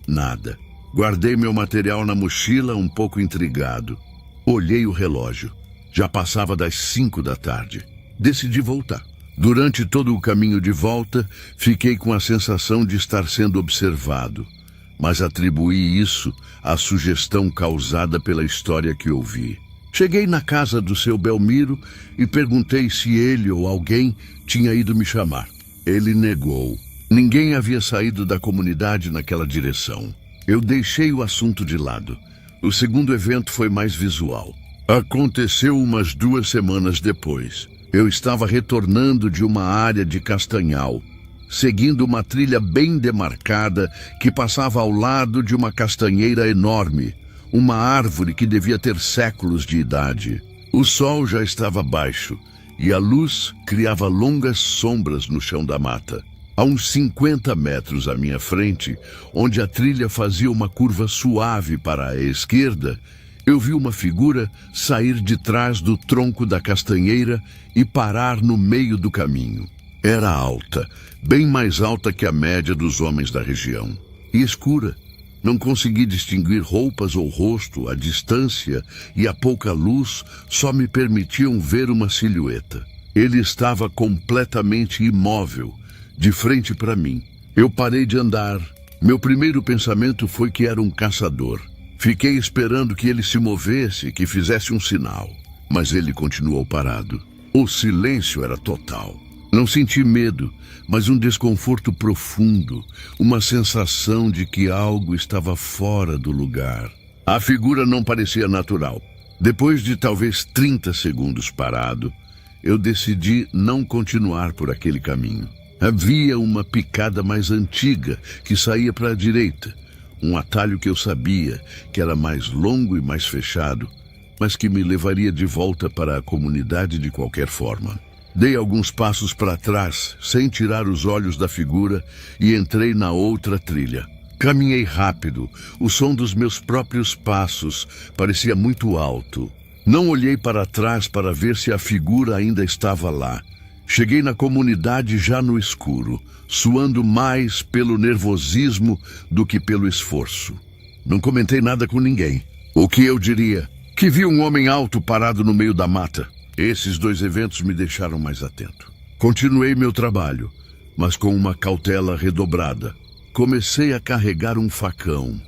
Nada. Guardei meu material na mochila, um pouco intrigado. Olhei o relógio. Já passava das 5 da tarde. Decidi voltar. Durante todo o caminho de volta, fiquei com a sensação de estar sendo observado, mas atribuí isso à sugestão causada pela história que ouvi. Cheguei na casa do seu Belmiro e perguntei se ele ou alguém tinha ido me chamar. Ele negou. Ninguém havia saído da comunidade naquela direção. Eu deixei o assunto de lado. O segundo evento foi mais visual. Aconteceu umas 2 semanas depois. Eu estava retornando de uma área de castanhal, seguindo uma trilha bem demarcada que passava ao lado de uma castanheira enorme, uma árvore que devia ter séculos de idade. O sol já estava baixo e a luz criava longas sombras no chão da mata. A uns 50 metros à minha frente, onde a trilha fazia uma curva suave para a esquerda, eu vi uma figura sair de trás do tronco da castanheira e parar no meio do caminho. Era alta, bem mais alta que a média dos homens da região. E escura. Não consegui distinguir roupas ou rosto, a distância e a pouca luz só me permitiam ver uma silhueta. Ele estava completamente imóvel, de frente para mim. Eu parei de andar, Meu primeiro pensamento foi que era um caçador. Fiquei esperando que ele se movesse, que fizesse um sinal. Mas ele continuou parado. O silêncio era total. Não senti medo, mas um desconforto profundo, uma sensação de que algo estava fora do lugar. A figura não parecia natural. Depois de talvez 30 segundos parado, eu decidi não continuar por aquele caminho. Havia uma picada mais antiga que saía para a direita, um atalho que eu sabia que era mais longo e mais fechado, mas que me levaria de volta para a comunidade de qualquer forma. Dei alguns passos para trás, sem tirar os olhos da figura, e entrei na outra trilha. Caminhei rápido, o som dos meus próprios passos parecia muito alto. Não olhei para trás para ver se a figura ainda estava lá. Cheguei na comunidade já no escuro, suando mais pelo nervosismo do que pelo esforço. Não comentei nada com ninguém. O que eu diria? Que vi um homem alto parado no meio da mata. Esses 2 eventos me deixaram mais atento. Continuei meu trabalho, mas com uma cautela redobrada. Comecei a carregar um facão,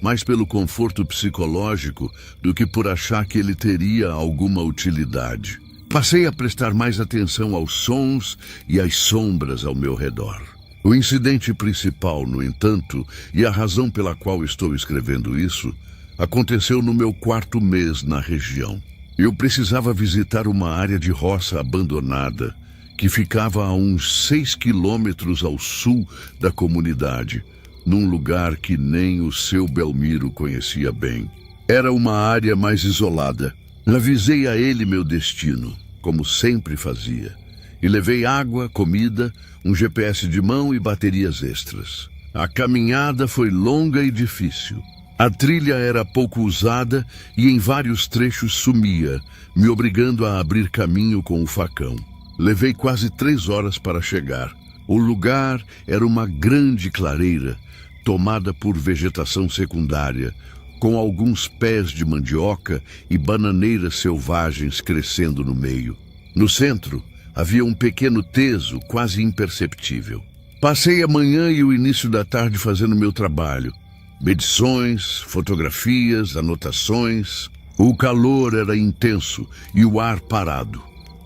mais pelo conforto psicológico do que por achar que ele teria alguma utilidade. Passei a prestar mais atenção aos sons e às sombras ao meu redor. O incidente principal, no entanto, e a razão pela qual estou escrevendo isso, aconteceu no meu 4º mês na região. Eu precisava visitar uma área de roça abandonada que ficava a uns 6 quilômetros ao sul da comunidade, num lugar que nem o seu Belmiro conhecia bem. Era uma área mais isolada. Avisei a ele meu destino, como sempre fazia, e levei água, comida, um GPS de mão e baterias extras. A caminhada foi longa e difícil. A trilha era pouco usada e em vários trechos sumia, me obrigando a abrir caminho com o facão. Levei quase 3 horas para chegar. O lugar era uma grande clareira, tomada por vegetação secundária, com alguns pés de mandioca e bananeiras selvagens crescendo no meio. No centro, havia um pequeno teso quase imperceptível. Passei a manhã e o início da tarde fazendo meu trabalho. Medições, fotografias, anotações. O calor era intenso e o ar parado.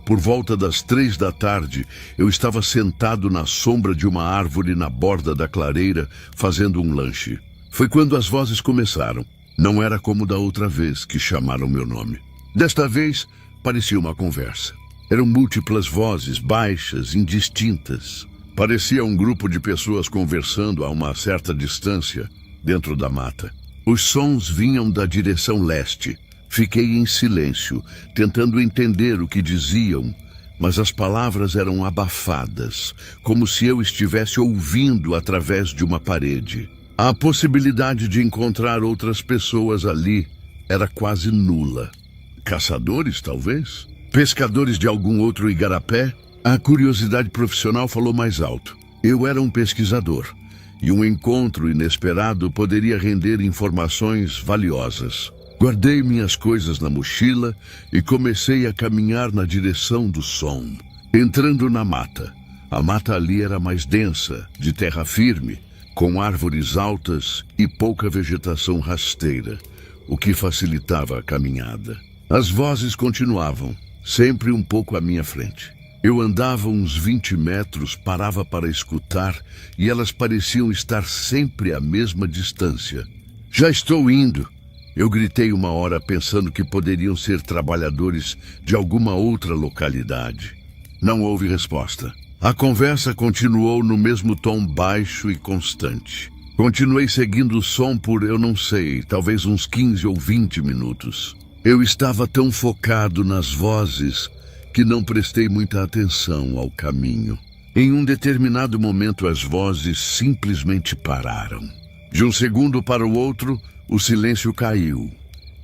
Por volta das 3 da tarde, eu estava sentado na sombra de uma árvore na borda da clareira, fazendo um lanche. Foi quando as vozes começaram. Não era como da outra vez que chamaram meu nome. Desta vez, parecia uma conversa. Eram múltiplas vozes, baixas, indistintas. Parecia um grupo de pessoas conversando a uma certa distância, dentro da mata. Os sons vinham da direção leste. Fiquei em silêncio, tentando entender o que diziam, mas as palavras eram abafadas, como se eu estivesse ouvindo através de uma parede. A possibilidade de encontrar outras pessoas ali era quase nula. Caçadores, talvez? Pescadores de algum outro igarapé? A curiosidade profissional falou mais alto. Eu era um pesquisador, e um encontro inesperado poderia render informações valiosas. Guardei minhas coisas na mochila e comecei a caminhar na direção do som. Entrando na mata. A mata ali era mais densa, de terra firme, com árvores altas e pouca vegetação rasteira, o que facilitava a caminhada. As vozes continuavam, sempre um pouco à minha frente. Eu andava uns 20 metros, parava para escutar, e elas pareciam estar sempre à mesma distância. Já estou indo! Eu gritei uma hora pensando que poderiam ser trabalhadores de alguma outra localidade. Não houve resposta. A conversa continuou no mesmo tom baixo e constante. Continuei seguindo o som por, eu não sei, talvez uns 15 ou 20 minutos. Eu estava tão focado nas vozes que não prestei muita atenção ao caminho. Em um determinado momento, as vozes simplesmente pararam. De um segundo para o outro, o silêncio caiu,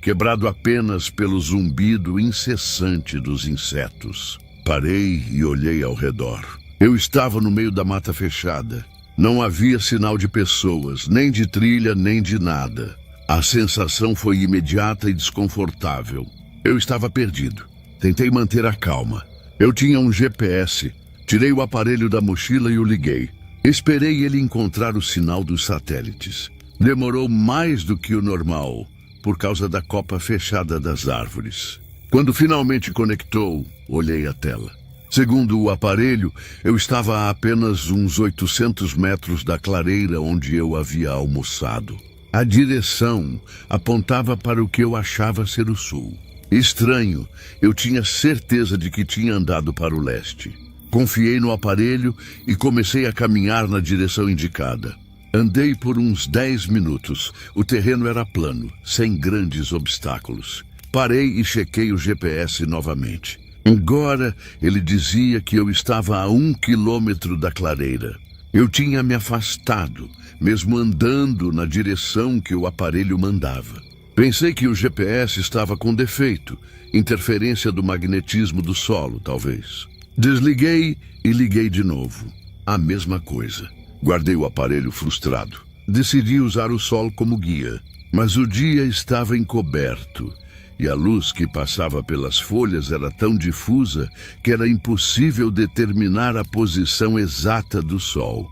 quebrado apenas pelo zumbido incessante dos insetos. Parei e olhei ao redor. Eu estava no meio da mata fechada. Não havia sinal de pessoas, nem de trilha, nem de nada. A sensação foi imediata e desconfortável. Eu estava perdido. Tentei manter a calma. Eu tinha um GPS. Tirei o aparelho da mochila e o liguei. Esperei ele encontrar o sinal dos satélites. Demorou mais do que o normal, por causa da copa fechada das árvores. Quando finalmente conectou, olhei a tela. Segundo o aparelho, eu estava a apenas uns 800 metros da clareira onde eu havia almoçado. A direção apontava para o que eu achava ser o sul. Estranho, eu tinha certeza de que tinha andado para o leste. Confiei no aparelho e comecei a caminhar na direção indicada. Andei por uns 10 minutos. O terreno era plano, sem grandes obstáculos. Parei e chequei o GPS novamente. Agora ele dizia que eu estava a 1 quilômetro da clareira. Eu tinha me afastado, mesmo andando na direção que o aparelho mandava. Pensei que o GPS estava com defeito, interferência do magnetismo do solo, talvez. Desliguei e liguei de novo. A mesma coisa. Guardei o aparelho frustrado. Decidi usar o sol como guia, mas o dia estava encoberto e a luz que passava pelas folhas era tão difusa que era impossível determinar a posição exata do sol.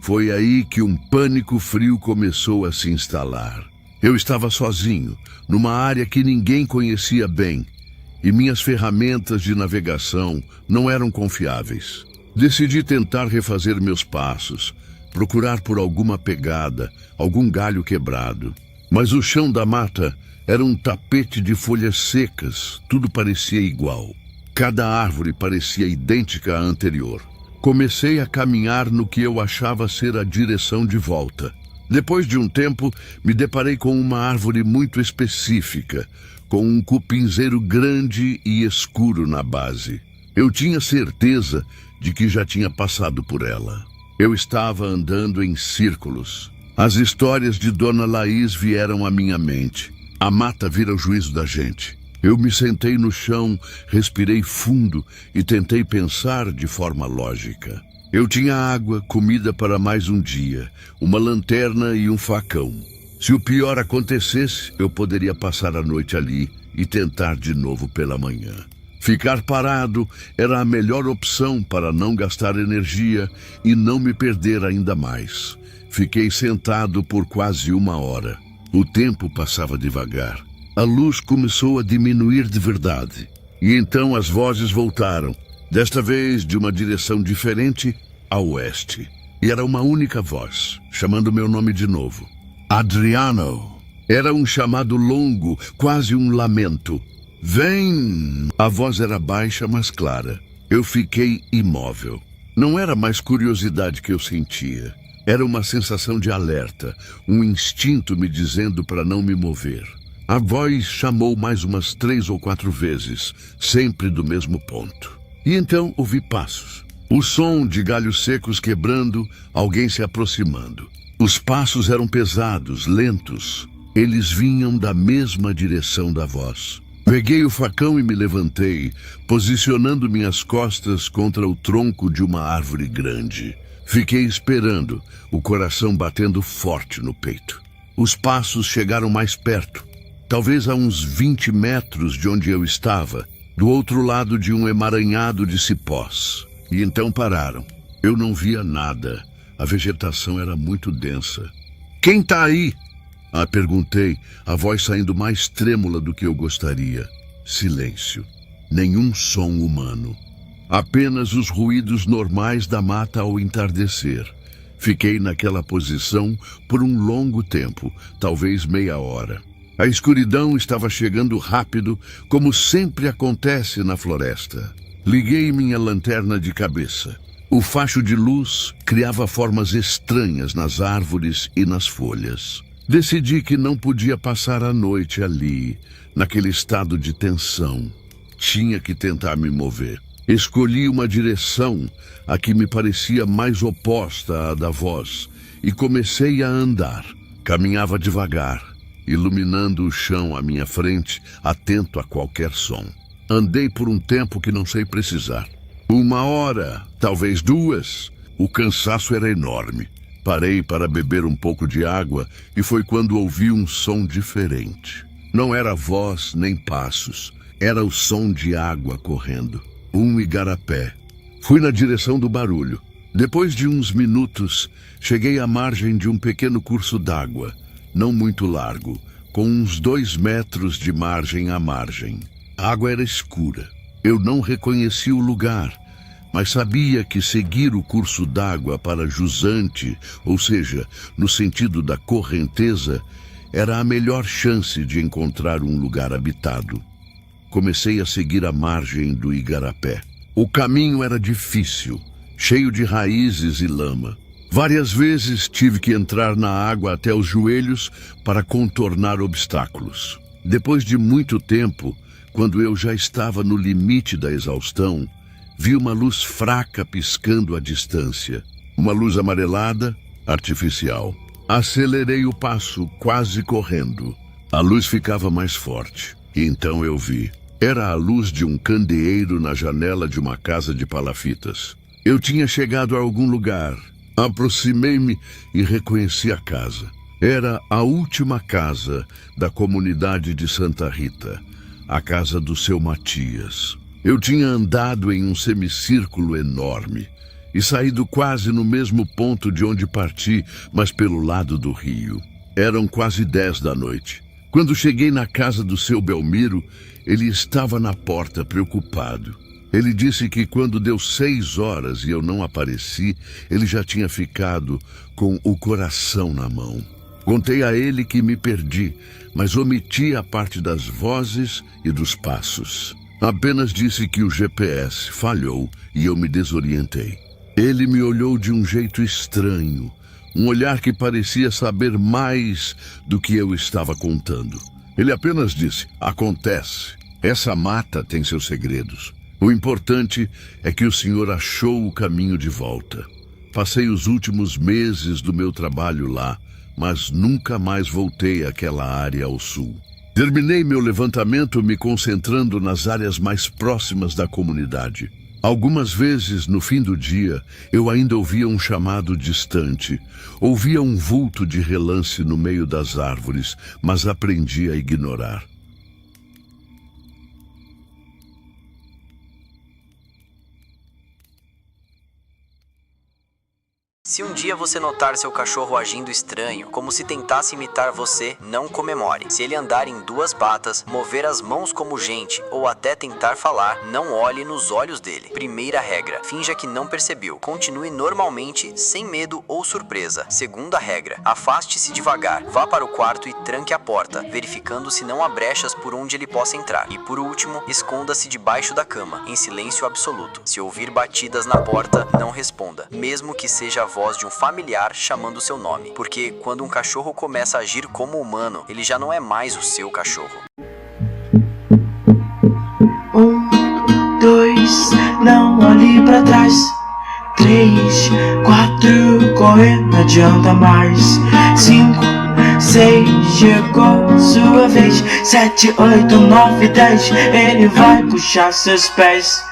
Foi aí que um pânico frio começou a se instalar. Eu estava sozinho, numa área que ninguém conhecia bem, e minhas ferramentas de navegação não eram confiáveis. Decidi tentar refazer meus passos, procurar por alguma pegada, algum galho quebrado. Mas o chão da mata era um tapete de folhas secas, tudo parecia igual. Cada árvore parecia idêntica à anterior. Comecei a caminhar no que eu achava ser a direção de volta. Depois de um tempo, me deparei com uma árvore muito específica, com um cupinzeiro grande e escuro na base. Eu tinha certeza de que já tinha passado por ela. Eu estava andando em círculos. As histórias de Dona Laís vieram à minha mente. A mata vira o juízo da gente. Eu me sentei no chão, respirei fundo e tentei pensar de forma lógica. Eu tinha água, comida para mais um dia, uma lanterna e um facão. Se o pior acontecesse, eu poderia passar a noite ali e tentar de novo pela manhã. Ficar parado era a melhor opção para não gastar energia e não me perder ainda mais. Fiquei sentado por quase 1 hora. O tempo passava devagar. A luz começou a diminuir de verdade. E então as vozes voltaram, desta vez de uma direção diferente, a oeste. E era uma única voz, chamando meu nome de novo. Adriano. Era um chamado longo, quase um lamento. Vem! A voz era baixa, mas clara. Eu fiquei imóvel. Não era mais curiosidade que eu sentia. Era uma sensação de alerta, um instinto me dizendo para não me mover. A voz chamou mais umas 3 ou 4 vezes, sempre do mesmo ponto. E então ouvi passos. O som de galhos secos quebrando, alguém se aproximando. Os passos eram pesados, lentos. Eles vinham da mesma direção da voz. Peguei o facão e me levantei, posicionando minhas costas contra o tronco de uma árvore grande. Fiquei esperando, o coração batendo forte no peito. Os passos chegaram mais perto, talvez a uns 20 metros de onde eu estava, do outro lado de um emaranhado de cipós. E então pararam. Eu não via nada. A vegetação era muito densa. Quem tá aí? Perguntei, a voz saindo mais trêmula do que eu gostaria. Silêncio. Nenhum som humano. Apenas os ruídos normais da mata ao entardecer. Fiquei naquela posição por um longo tempo, talvez meia hora. A escuridão estava chegando rápido, como sempre acontece na floresta. Liguei minha lanterna de cabeça. O facho de luz criava formas estranhas nas árvores e nas folhas. Decidi que não podia passar a noite ali, naquele estado de tensão. Tinha que tentar me mover. Escolhi uma direção a que me parecia mais oposta à da voz e comecei a andar. Caminhava devagar, iluminando o chão à minha frente, atento a qualquer som. Andei por um tempo que não sei precisar. 1 hora, talvez 2. O cansaço era enorme. Parei para beber um pouco de água e foi quando ouvi um som diferente. Não era voz nem passos, era o som de água correndo. Um igarapé. Fui na direção do barulho. Depois de uns minutos, cheguei à margem de um pequeno curso d'água, não muito largo, com uns 2 metros de margem a margem. A água era escura. Eu não reconheci o lugar, mas sabia que seguir o curso d'água para jusante, ou seja, no sentido da correnteza, era a melhor chance de encontrar um lugar habitado. Comecei a seguir a margem do igarapé. O caminho era difícil, cheio de raízes e lama. Várias vezes tive que entrar na água até os joelhos para contornar obstáculos. Depois de muito tempo, quando eu já estava no limite da exaustão, vi uma luz fraca piscando à distância. Uma luz amarelada, artificial. Acelerei o passo, quase correndo. A luz ficava mais forte. E então eu vi. Era a luz de um candeeiro na janela de uma casa de palafitas. Eu tinha chegado a algum lugar. Aproximei-me e reconheci a casa. Era a última casa da comunidade de Santa Rita, a casa do seu Matias. Eu tinha andado em um semicírculo enorme e saído quase no mesmo ponto de onde parti, mas pelo lado do rio. Eram quase 10 da noite. Quando cheguei na casa do seu Belmiro, ele estava na porta, preocupado. Ele disse que quando deu 6 horas e eu não apareci, ele já tinha ficado com o coração na mão. Contei a ele que me perdi, mas omiti a parte das vozes e dos passos. Apenas disse que o GPS falhou e eu me desorientei. Ele me olhou de um jeito estranho, um olhar que parecia saber mais do que eu estava contando. Ele apenas disse: acontece. Essa mata tem seus segredos. O importante é que o senhor achou o caminho de volta. Passei os últimos meses do meu trabalho lá, mas nunca mais voltei àquela área ao sul. Terminei meu levantamento me concentrando nas áreas mais próximas da comunidade. Algumas vezes, no fim do dia, eu ainda ouvia um chamado distante. Ouvia um vulto de relance no meio das árvores, mas aprendi a ignorar. Se um dia você notar seu cachorro agindo estranho, como se tentasse imitar você, não comemore. Se ele andar em 2 patas, mover as mãos como gente ou até tentar falar, não olhe nos olhos dele. Primeira regra: finja que não percebeu. Continue normalmente, sem medo ou surpresa. Segunda regra: afaste-se devagar. Vá para o quarto e tranque a porta, verificando se não há brechas por onde ele possa entrar. E por último, esconda-se debaixo da cama, em silêncio absoluto. Se ouvir batidas na porta, não responda, mesmo que seja a voz de um familiar chamando seu nome, porque quando um cachorro começa a agir como humano, ele já não é mais o seu cachorro. 1, 2, não olhe pra trás. 3, 4, correr não adianta mais. 5, 6, chegou sua vez. 7, 8, 9, 10, ele vai puxar seus pés.